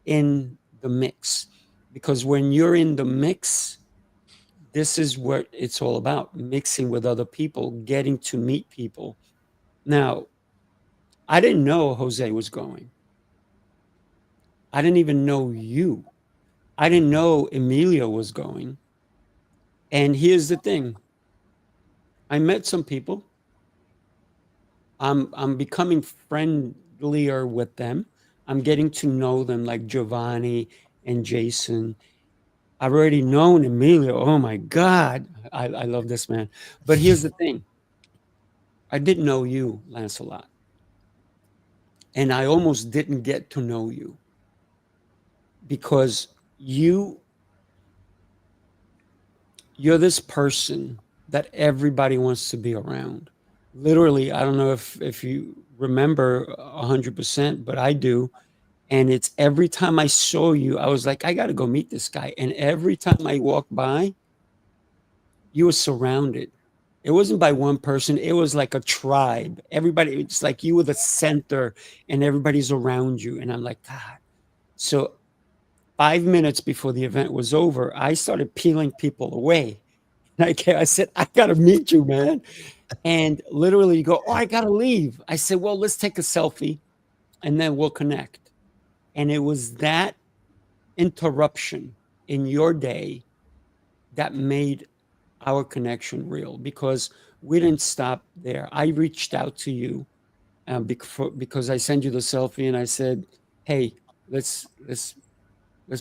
in the mix. Because when you're in the mix, this is what it's all about: mixing with other people, getting to meet people. Now, I didn't know Jose was going. I didn't even know you. I didn't know Emilio was going. And here's the thing. I met some people. I'm becoming friendlier with them. I'm getting to know them, like Giovanni and Jason. I've already known Emilio. Oh my God. I love this man. But here's the thing. I didn't know you, Lancelot. And I almost didn't get to know you because you're this person that everybody wants to be around. Literally, I don't know if you remember 100%, but I do. And it's every time I saw you, I was like, I got to go meet this guy. And every time I walked by, you were surrounded. It wasn't by one person. It was like a tribe. Everybody, it's like you were the center and everybody's around you. And I'm like, God. So 5 minutes before the event was over, I started peeling people away. And I said, I got to meet you, man. And literally you go, oh, I got to leave. I said, well, let's take a selfie and then we'll connect. And it was that interruption in your day that made our connection real, because we didn't stop there. I reached out to you because I sent you the selfie and I said, hey, let's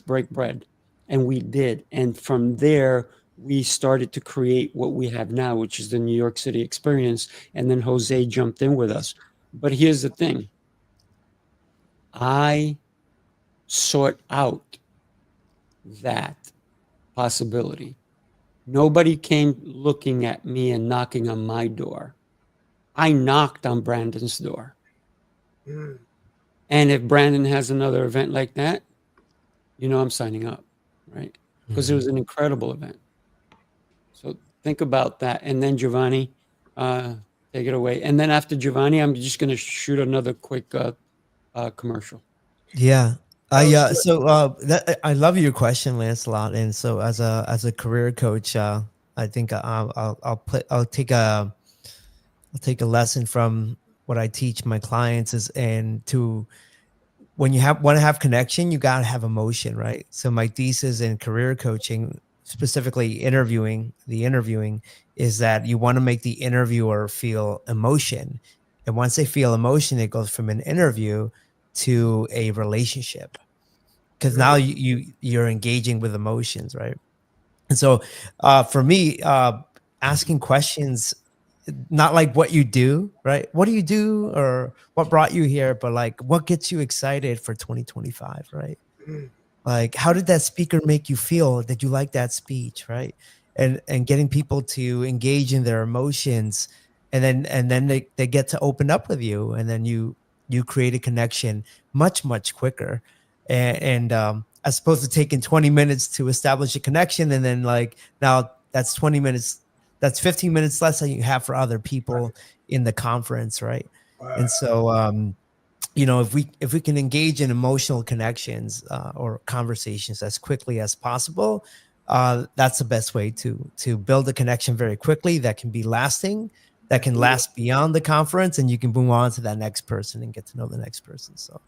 break bread. And we did. And from there, we started to create what we have now, which is the New York City Experience. And then Jose jumped in with us. But here's the thing. I sought out that possibility. Nobody came looking at me and knocking on my door. I knocked on Brandon's door. Mm. And if Brandon has another event like that, I'm signing up, right? Because it was an incredible event. So think about that. And then Giovanni, take it away. And then after Giovanni, I'm just going to shoot another quick commercial. Yeah. Sounds I love your question, Lancelot. And so as a career coach, I think I'll take a lesson from what I teach my clients when you want to have connection, you got to have emotion, right? So my thesis in career coaching, specifically interviewing, is that you want to make the interviewer feel emotion. And once they feel emotion, it goes from an interview to a relationship, because now you're engaging with emotions, right? And so for me, asking questions, not like what you do, right? What do you do or what brought you here, but like what gets you excited for 2025, right? Mm. Like, how did that speaker make you feel? Did you like that speech, right? And getting people to engage in their emotions, and then they get to open up with you, and then you create a connection much quicker, and as opposed to taking 20 minutes to establish a connection, and then like now that's 20 minutes, that's 15 minutes less than you have for other people in the conference, right? Wow. And so if we can engage in emotional connections or conversations as quickly as possible, that's the best way to build a connection very quickly that can be lasting, that can last beyond the conference, and you can move on to that next person and get to know the next person. So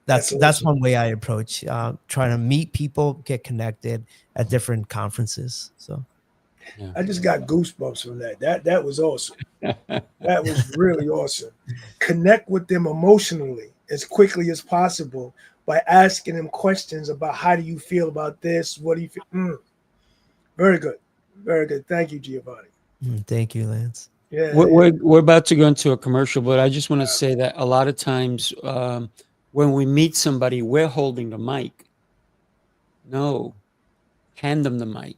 that's awesome. one way I approach trying to meet people, get connected at different conferences. So I just got goosebumps from that. That was awesome. That was really awesome. Connect with them emotionally as quickly as possible by asking them questions about how do you feel about this? What do you feel? Very good. Very good. Thank you, Giovanni. Thank you, Lance. Yeah. We're about to go into a commercial, but I just want to say that a lot of times when we meet somebody, we're holding the mic. No, hand them the mic.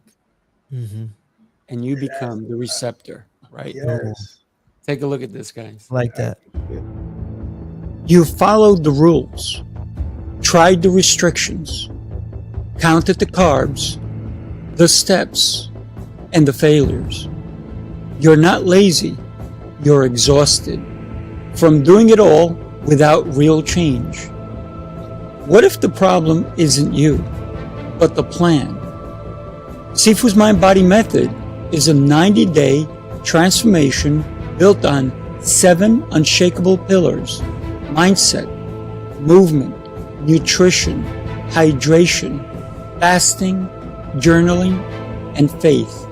Mm-hmm. And you become the receptor, right? Yes. Take a look at this, guys. Like that. You followed the rules, tried the restrictions, counted the carbs, the steps, and the failures. You're not lazy, you're exhausted from doing it all without real change. What if the problem isn't you, but the plan? Sifu's Mind-Body Method is a 90-day transformation built on 7 unshakable pillars: mindset, movement, nutrition, hydration, fasting, journaling, and faith.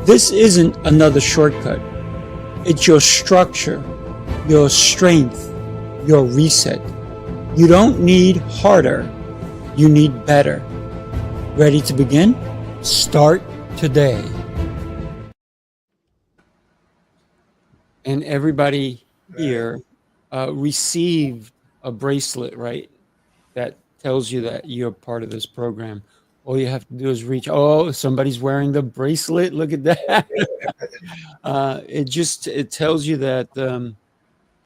This isn't another shortcut. It's your structure, your strength, your reset. You don't need harder, you need better. Ready to begin? Start today. And everybody here received a bracelet, right? That tells you that you're part of this program. All you have to do is reach. Oh, somebody's wearing the bracelet. Look at that. It tells you that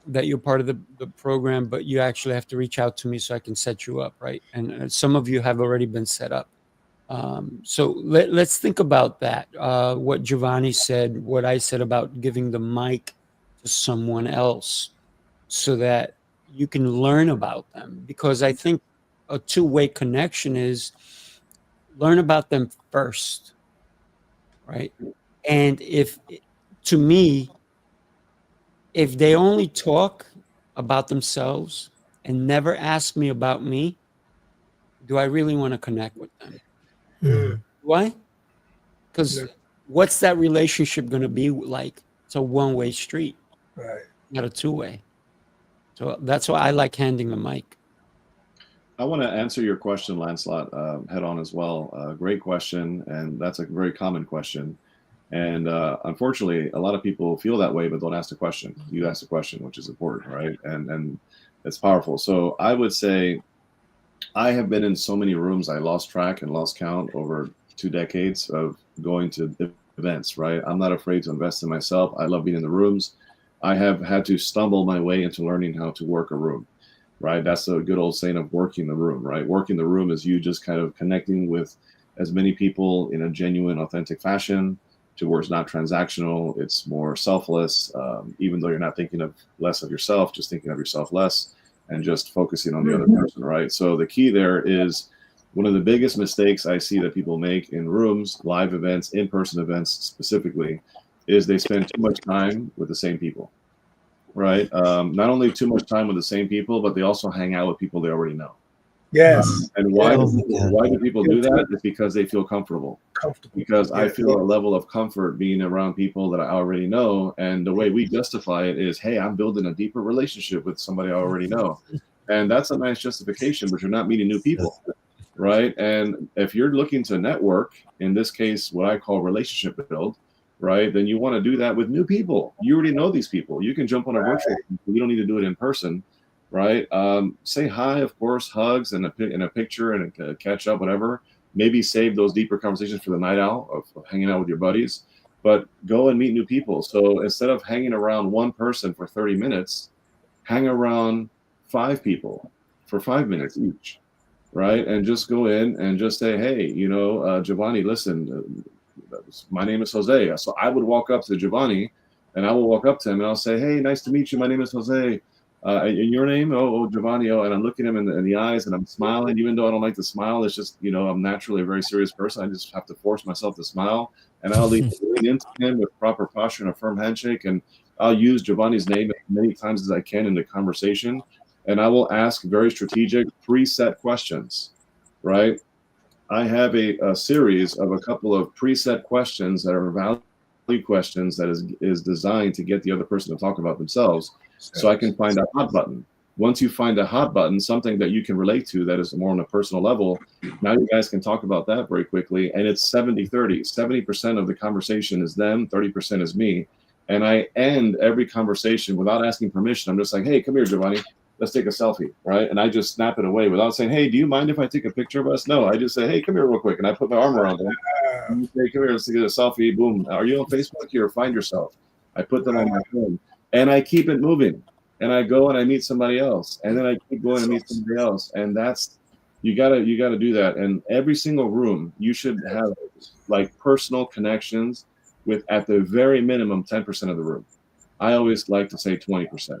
that you're part of the program, but you actually have to reach out to me so I can set you up, right? And some of you have already been set up. So let's think about that. What Giovanni said, what I said about giving the mic to someone else so that you can learn about them. Because I think a two-way connection is learn about them first, right? And to me, if they only talk about themselves and never ask me about me, do I really want to connect with them? Why? Because what's that relationship going to be like? It's a one-way street, Right. not a two-way. So that's why I like handing the mic. I want to answer your question, Lancelot, head on as well. Great question, and that's a very common question. And unfortunately, a lot of people feel that way, but don't ask the question. You ask the question, which is important, right? And it's powerful. So I would say I have been in so many rooms, I lost track and lost count over 2 decades of going to events, right? I'm not afraid to invest in myself. I love being in the rooms. I have had to stumble my way into learning how to work a room, right? That's a good old saying of working the room, right? Working the room is you just kind of connecting with as many people in a genuine, authentic fashion to where it's not transactional. It's more selfless, even though you're not thinking of less of yourself, just thinking of yourself less and just focusing on the other person, right? So the key there is one of the biggest mistakes I see that people make in rooms, live events, in-person events specifically, is they spend too much time with the same people, right? Not only too much time with the same people, but they also hang out with people they already know. Yes. And why Yeah. do people do that? It's because they feel comfortable. Comfortable. Because I Yeah. feel a level of comfort being around people that I already know. And the way we justify it is, hey, I'm building a deeper relationship with somebody I already know. And that's a nice justification, but you're not meeting new people, right? And if you're looking to network, in this case, what I call relationship build, right, then you want to do that with new people. You already know these people. You can jump on a virtual, you don't need to do it in person, right? Say hi, of course, hugs and a picture and a catch up, whatever. Maybe save those deeper conversations for the night out of hanging out with your buddies, but go and meet new people. So instead of hanging around one person for 30 minutes, hang around 5 people for 5 minutes each, right? And just go in and just say, hey, Giovanni, listen, my name is Jose. So I would walk up to Giovanni and I will walk up to him and I'll say, hey, nice to meet you. My name is Jose. And your name? Oh, Giovanni. Oh, and I'm looking him in the eyes and I'm smiling, even though I don't like to smile. It's just, I'm naturally a very serious person. I just have to force myself to smile. And I'll lean into him with proper posture and a firm handshake. And I'll use Giovanni's name as many times as I can in the conversation. And I will ask very strategic, preset questions, right? I have a series of a couple of preset questions that are value questions that is designed to get the other person to talk about themselves. So I can find a hot button. Once you find a hot button, something that you can relate to that is more on a personal level, now you guys can talk about that very quickly. And it's 70-30. 70% of the conversation is them, 30% is me. And I end every conversation without asking permission. I'm just like, hey, come here, Giovanni. Let's take a selfie, right? And I just snap it away without saying, hey, do you mind if I take a picture of us? No, I just say, hey, come here real quick. And I put my arm around them. And say, come here, let's get a selfie. Boom. Are you on Facebook? Here, find yourself. I put them on my phone. And I keep it moving. And I go and I meet somebody else. And then I keep going and meet somebody else. And that's, you gotta do that. And every single room, you should have like personal connections with, at the very minimum, 10% of the room. I always like to say 20%.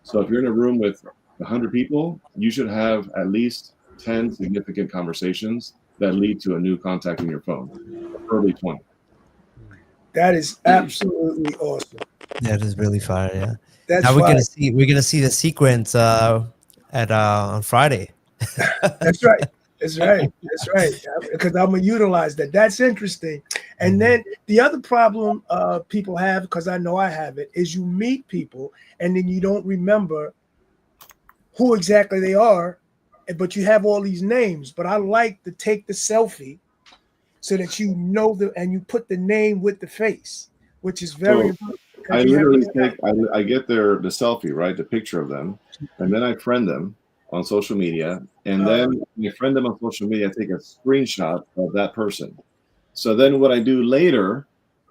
So if you're in a room with 100 people, you should have at least 10 significant conversations that lead to a new contact in your phone, early 20. That is absolutely awesome. That is really fire. Yeah. That's Now why. we're gonna see the sequence at on Friday. That's right. That's right. That's right. Because I'm gonna utilize that. That's interesting. And then the other problem people have, because I know I have it, is you meet people and then you don't remember who exactly they are, but you have all these names. But I like to take the selfie so that you know and you put the name with the face, which is very important. I literally I get the selfie, right? The picture of them, and then I friend them on social media. And then when I friend them on social media, I take a screenshot of that person. So then what I do later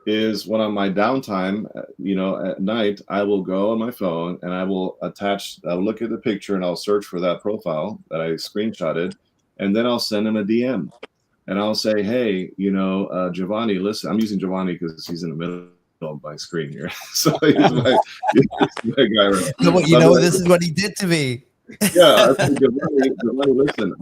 is when on my downtime, at night, I will go on my phone and I will I'll look at the picture and I'll search for that profile that I screenshotted. And then I'll send them a DM and I'll say, hey, Giovanni, listen, I'm using Giovanni because he's in the middle of my screen here. So he's my guy right now. This is what he did to me. Yeah, I think Giovanni, listen,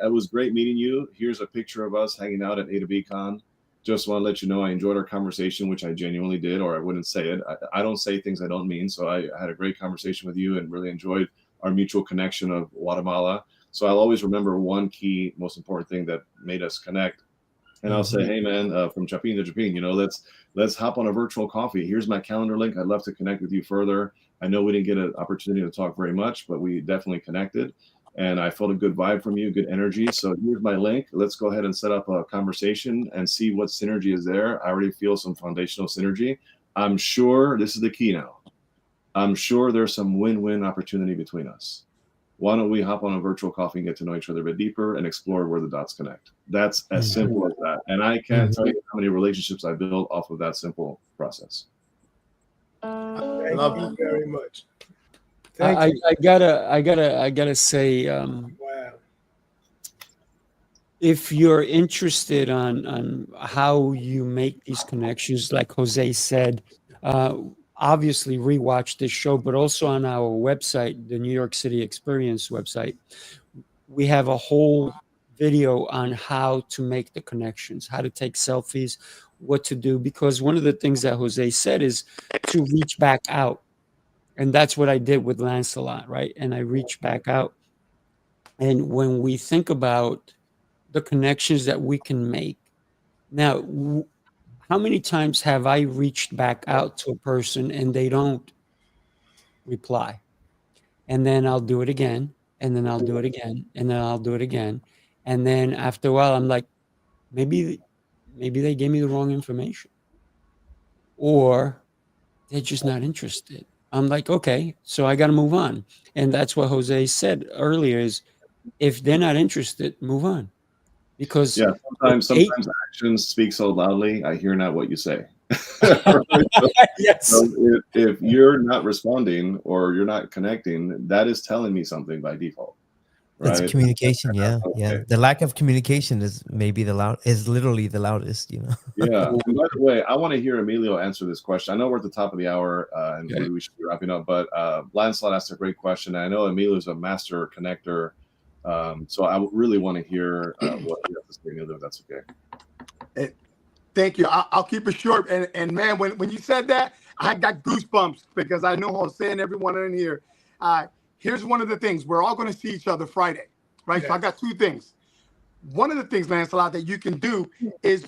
I was great meeting you. Here's a picture of us hanging out at A to B Con. Just want to let you know I enjoyed our conversation, which I genuinely did, or I wouldn't say it. I don't say things I don't mean. So I had a great conversation with you and really enjoyed our mutual connection of Guatemala. So I'll always remember one key, most important thing that made us connect. And I'll say, hey, man, from Chapin to Chapin, let's hop on a virtual coffee. Here's my calendar link. I'd love to connect with you further. I know we didn't get an opportunity to talk very much, but we definitely connected. And I felt a good vibe from you, good energy. So here's my link. Let's go ahead and set up a conversation and see what synergy is there. I already feel some foundational synergy. I'm sure this is the key now. I'm sure there's some win-win opportunity between us, Why don't we hop on a virtual coffee and get to know each other a bit deeper and explore where the dots connect? That's as simple as that. And I can't tell you how many relationships I built off of that simple process. Thank Love you that. very much. Thank I, you. I gotta say, Wow. if you're interested on how you make these connections, like Jose said, obviously rewatch this show, but also on our website, the New York City Experience website, we have a whole video on how to make the connections, how to take selfies, what to do. Because one of the things that Jose said is to reach back out. And that's what I did with Lancelot, right? And I reached back out. And when we think about the connections that we can make, now, how many times have I reached back out to a person and they don't reply? And then I'll do it again, and then I'll do it again, and then I'll do it again. And then after a while, I'm like, maybe they gave me the wrong information, or they're just not interested. I'm like, okay, so I got to move on. And that's what Jose said earlier is if they're not interested, move on. Because Yeah, sometimes actions speak so loudly, I hear not what you say. Yes. So if you're not responding or you're not connecting, that is telling me something by default. Right? It's communication. Yeah. Yeah. Okay. The lack of communication is maybe literally the loudest, you know? Yeah. And by the way, I want to hear Emilio answer this question. I know we're at the top of the hour and Okay. we should be wrapping up, but Lancelot asked a great question. I know Emilio's a master connector. So I really want to hear what you have to say, Emilio, if that's okay. Thank you. I'll keep it short. And man, when you said that, I got goosebumps because I know Jose and everyone in here. Here's one of the things. We're all going to see each other Friday, right? Yes. So I got two things. One of the things, Lancelot, that you can do is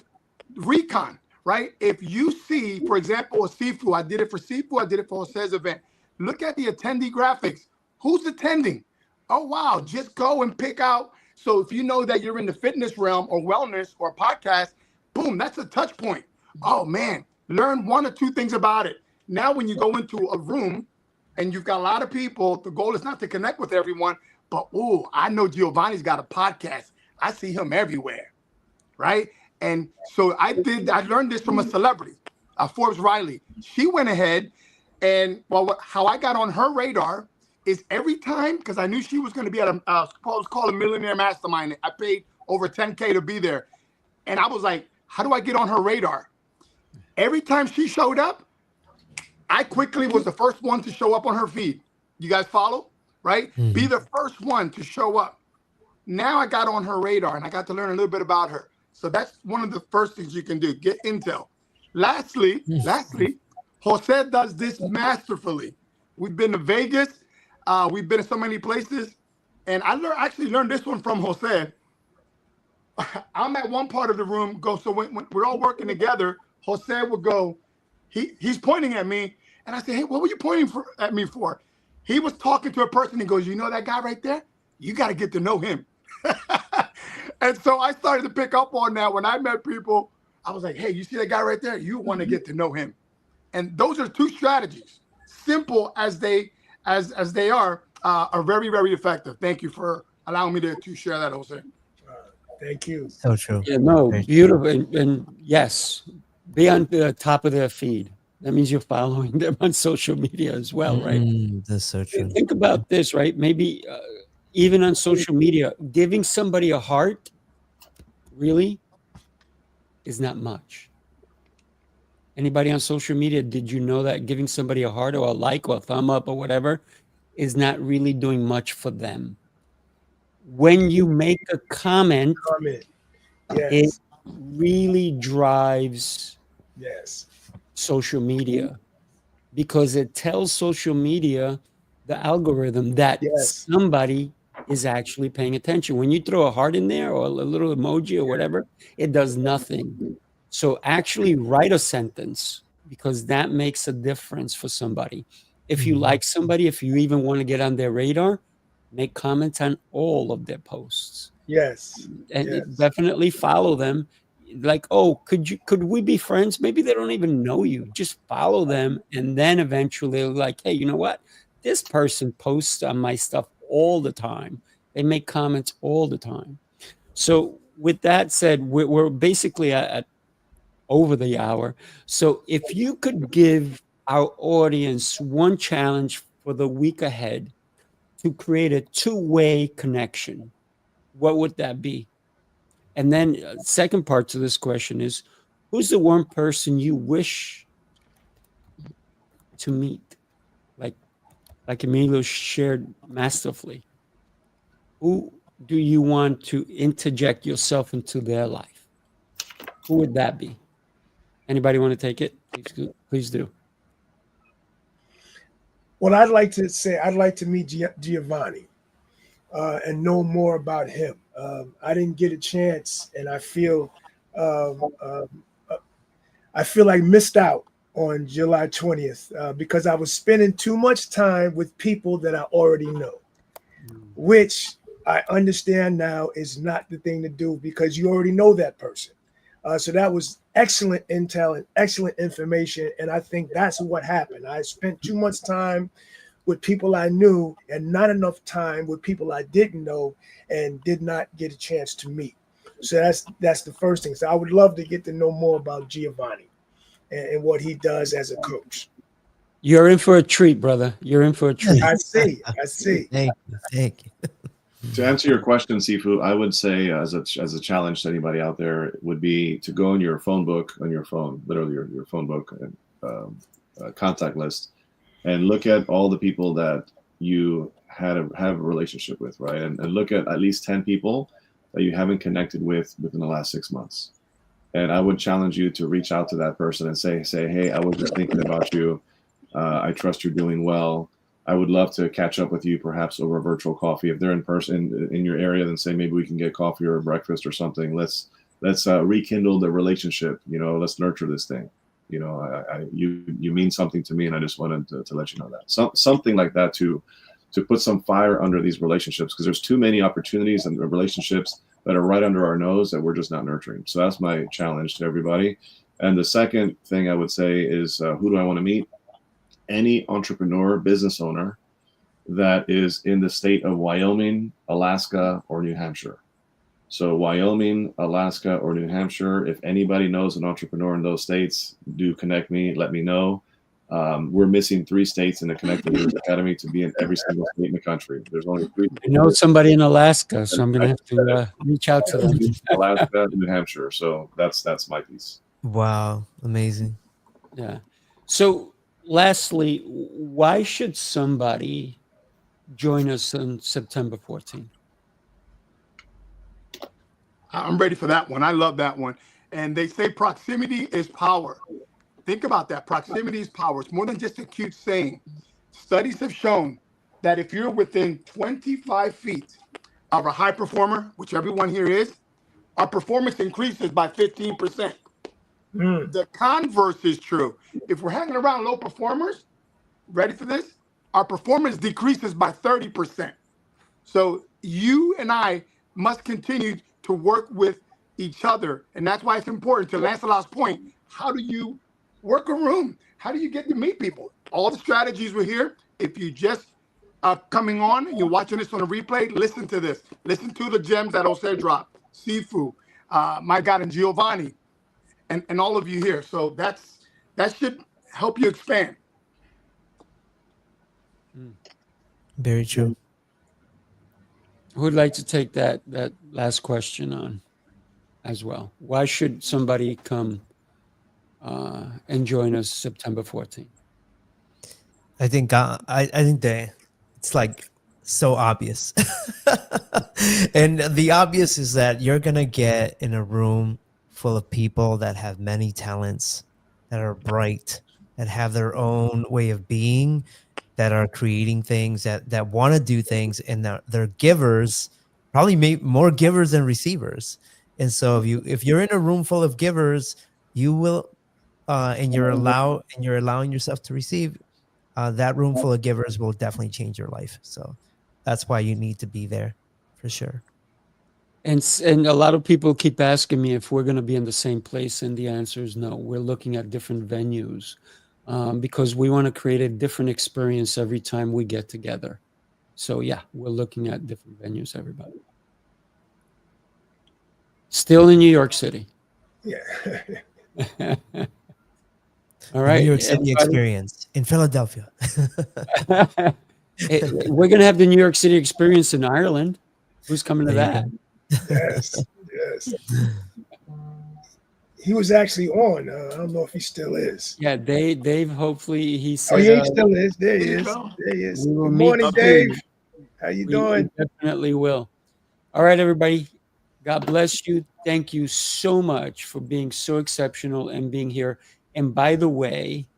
recon, right? If you see, for example, a Sifu, I did it for Sifu, I did it for Jose's event. Look at the attendee graphics. Who's attending? Oh, wow. Just go and pick out. So if you know that you're in the fitness realm or wellness or podcast, boom, that's a touch point. Oh, man, learn one or two things about it. Now, when you go into a room and you've got a lot of people, the goal is not to connect with everyone, but, oh, I know Giovanni's got a podcast. I see him everywhere, right? And so I learned this from a celebrity, Forbes Riley. She went ahead and, well, how I got on her radar is every time, because I knew she was going to be at called a Millionaire Mastermind. I paid over $10K to be there. And I was like, how do I get on her radar? Every time she showed up, I quickly was the first one to show up on her feed. You guys follow? Right? Mm-hmm. Be the first one to show up. Now I got on her radar and I got to learn a little bit about her. So that's one of the first things you can do. Get intel. Lastly, Jose does this masterfully. We've been to Vegas. We've been to so many places. And I actually learned this one from Jose. I'm at one part of the room, so when we're all working together, Jose would go, he's pointing at me, and I say, hey, what were you pointing at me for? He was talking to a person, he goes, you know that guy right there? You got to get to know him. And so I started to pick up on that. When I met people, I was like, hey, you see that guy right there? You want to get to know him. And those are two strategies, simple as they are very, very effective. Thank you for allowing me to share that, Jose. Thank you. So true. Yeah, no, beautiful. And yes, be on the top of their feed. That means you're following them on social media as well, right? That's so true. Think about this, right? Maybe even on social media, giving somebody a heart really is not much. Anybody on social media, did you know that giving somebody a heart or a like or a thumb up or whatever is not really doing much for them? When you make a comment, Yes. it really drives social media because it tells social media, the algorithm, that somebody is actually paying attention. When you throw a heart in there or a little emoji or whatever, it does nothing. So actually write a sentence because that makes a difference for somebody. If you like somebody, if you even want to get on their radar, make comments on all of their posts. Yes. And definitely follow them. Like, oh, could we be friends? Maybe they don't even know you. Just follow them. And then eventually they're like, hey, you know what? This person posts on my stuff all the time. They make comments all the time. So with that said, we're basically at over the hour. So if you could give our audience one challenge for the week ahead to create a two-way connection, what would that be? And then second part to this question is, who's the one person you wish to meet? Like Emilio shared masterfully. Who do you want to interject yourself into their life? Who would that be? Anybody want to take it? Please do. Well, I'd like to say I'd like to meet Giovanni and know more about him. I didn't get a chance, and I feel like missed out on July 20th because I was spending too much time with people that I already know, which I understand now is not the thing to do because you already know that person. So that was excellent intel and excellent information. And I think that's what happened. I spent too much time with people I knew and not enough time with people I didn't know and did not get a chance to meet. So that's the first thing. So I would love to get to know more about Giovanni and what he does as a coach. You're in for a treat, brother. You're in for a treat. I see. Thank you. To answer your question, Sifu, I would say as a challenge to anybody out there would be to go in your phone book on your phone, literally your phone book and contact list, and look at all the people that you have a relationship with, right? And look at least 10 people that you haven't connected with within the last 6 months. And I would challenge you to reach out to that person and say, hey, I was just thinking about you. I trust you're doing well. I would love to catch up with you, perhaps over a virtual coffee. If they're in person in your area, then say maybe we can get coffee or breakfast or something. Let's rekindle the relationship. Let's nurture this thing. You mean something to me, and I just wanted to let you know that. Something like that to put some fire under these relationships, because there's too many opportunities and relationships that are right under our nose that we're just not nurturing. So that's my challenge to everybody. And the second thing I would say is, who do I want to meet? Any entrepreneur, business owner that is in the state of Wyoming, Alaska, or New Hampshire. So Wyoming, Alaska, or New Hampshire, if anybody knows an entrepreneur in those states, do connect me, let me know. We're missing 3 states in the Connected Leaders Academy to be in every single state in the country. There's only 3. I know somebody in Alaska, so I'm going to have to reach out to them. Alaska, New Hampshire. So that's my piece. Wow, amazing. Yeah. So lastly, why should somebody join us on September 14th? I'm ready for that one. I love that one. And they say proximity is power. Think about that. Proximity is power. It's more than just a cute saying. Studies have shown that if you're within 25 feet of a high performer, which everyone here is, our performance increases by 15%. The converse is true. If we're hanging around low performers, ready for this? Our performance decreases by 30%. So you and I must continue to work with each other. And that's why it's important, to Lancelot's point, how do you work a room? How do you get to meet people? All the strategies were here. If you just coming on and you're watching this on a replay, listen to this. Listen to the gems that Jose dropped. Sifu, my God, and Giovanni, and all of you here. So that should help you expand. Very true. Who would like to take that last question on as well? Why should somebody come and join us September 14th? I think it's like so obvious. And the obvious is that you're going to get in a room full of people that have many talents, that are bright, that have their own way of being, that are creating things, that want to do things, and they're givers, probably more givers than receivers. And so if you're in a room full of givers, you will, and you're allowing yourself to receive, that room full of givers will definitely change your life. So that's why you need to be there, for sure. And a lot of people keep asking me if we're going to be in the same place, and the answer is no. We're looking at different venues because we want to create a different experience every time we get together. So yeah, we're looking at different venues, everybody. Still in New York City. Yeah. All right. New York City everybody. Experience in Philadelphia. Hey, we're going to have the New York City Experience in Ireland. Who's coming to There that? you Yes. Yes. He was actually on. I don't know if he still is. Yeah, Dave. Hopefully, he said. Oh, yeah, he still is. There he There you is. go. There he is. We will Good meet morning, soon. Dave. How you We doing? definitely will. All right, everybody. God bless you. Thank you so much for being so exceptional and being here. And by the way,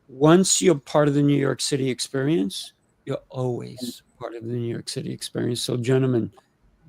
once you're part of the New York City Experience, you're always part of the New York City Experience. So, gentlemen,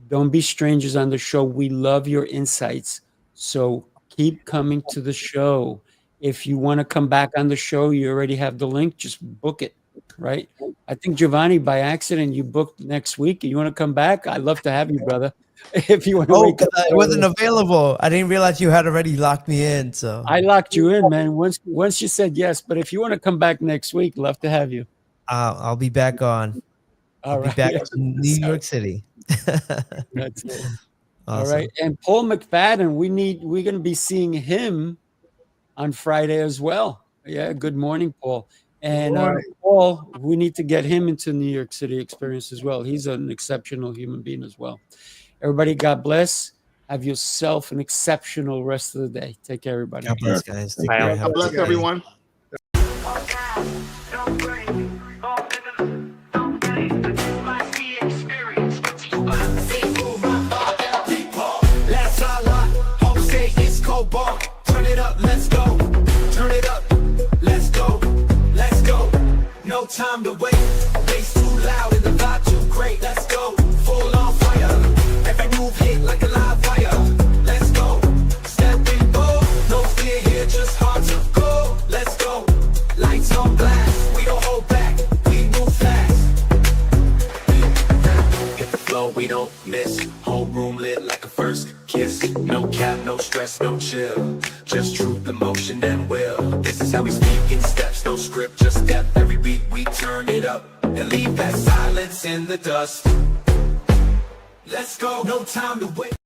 don't be strangers on the show. We love your insights. So keep coming to the show. If you want to come back on the show, you already have the link. Just book it, right? I think, Giovanni, by accident, you booked next week. You want to come back? I'd love to have you, brother. If you want to Oh, wake up. I wasn't available. I didn't realize you had already locked me in. So I locked you in, man. Once you said yes. But if you want to come back next week, love to have you. I'll be back on. I'll be back in New York City. That's it. Awesome. All right. And Paul McFadden, we're going to be seeing him on Friday as well. Yeah. Good morning, Paul. And Paul, we need to get him into New York City Experience as well. He's an exceptional human being as well. Everybody, God bless. Have yourself an exceptional rest of the day. Take care, everybody. God bless, guys. Take Bye. care. God Have a bless good day. everyone. Sifu Rafael, Lancelot, Jose Escobar. Turn it up, let's go. Turn it up, let's go. Let's go. No time to wait. Bass too loud and the vibe too great. Let's go. Full on fire. Every move hit like a live wire. Let's go. Stepping bold. No fear here, just hard to go. Let's go. Lights on blast. We don't hold back. We move fast. Hit the flow, we don't miss. Whole room lit like a first kiss. No cap, no stress, no chill. Just truth, emotion, and will. This is how we speak in steps, no script, just step. Every beat we turn it up and leave that silence in the dust. Let's go, no time to wait.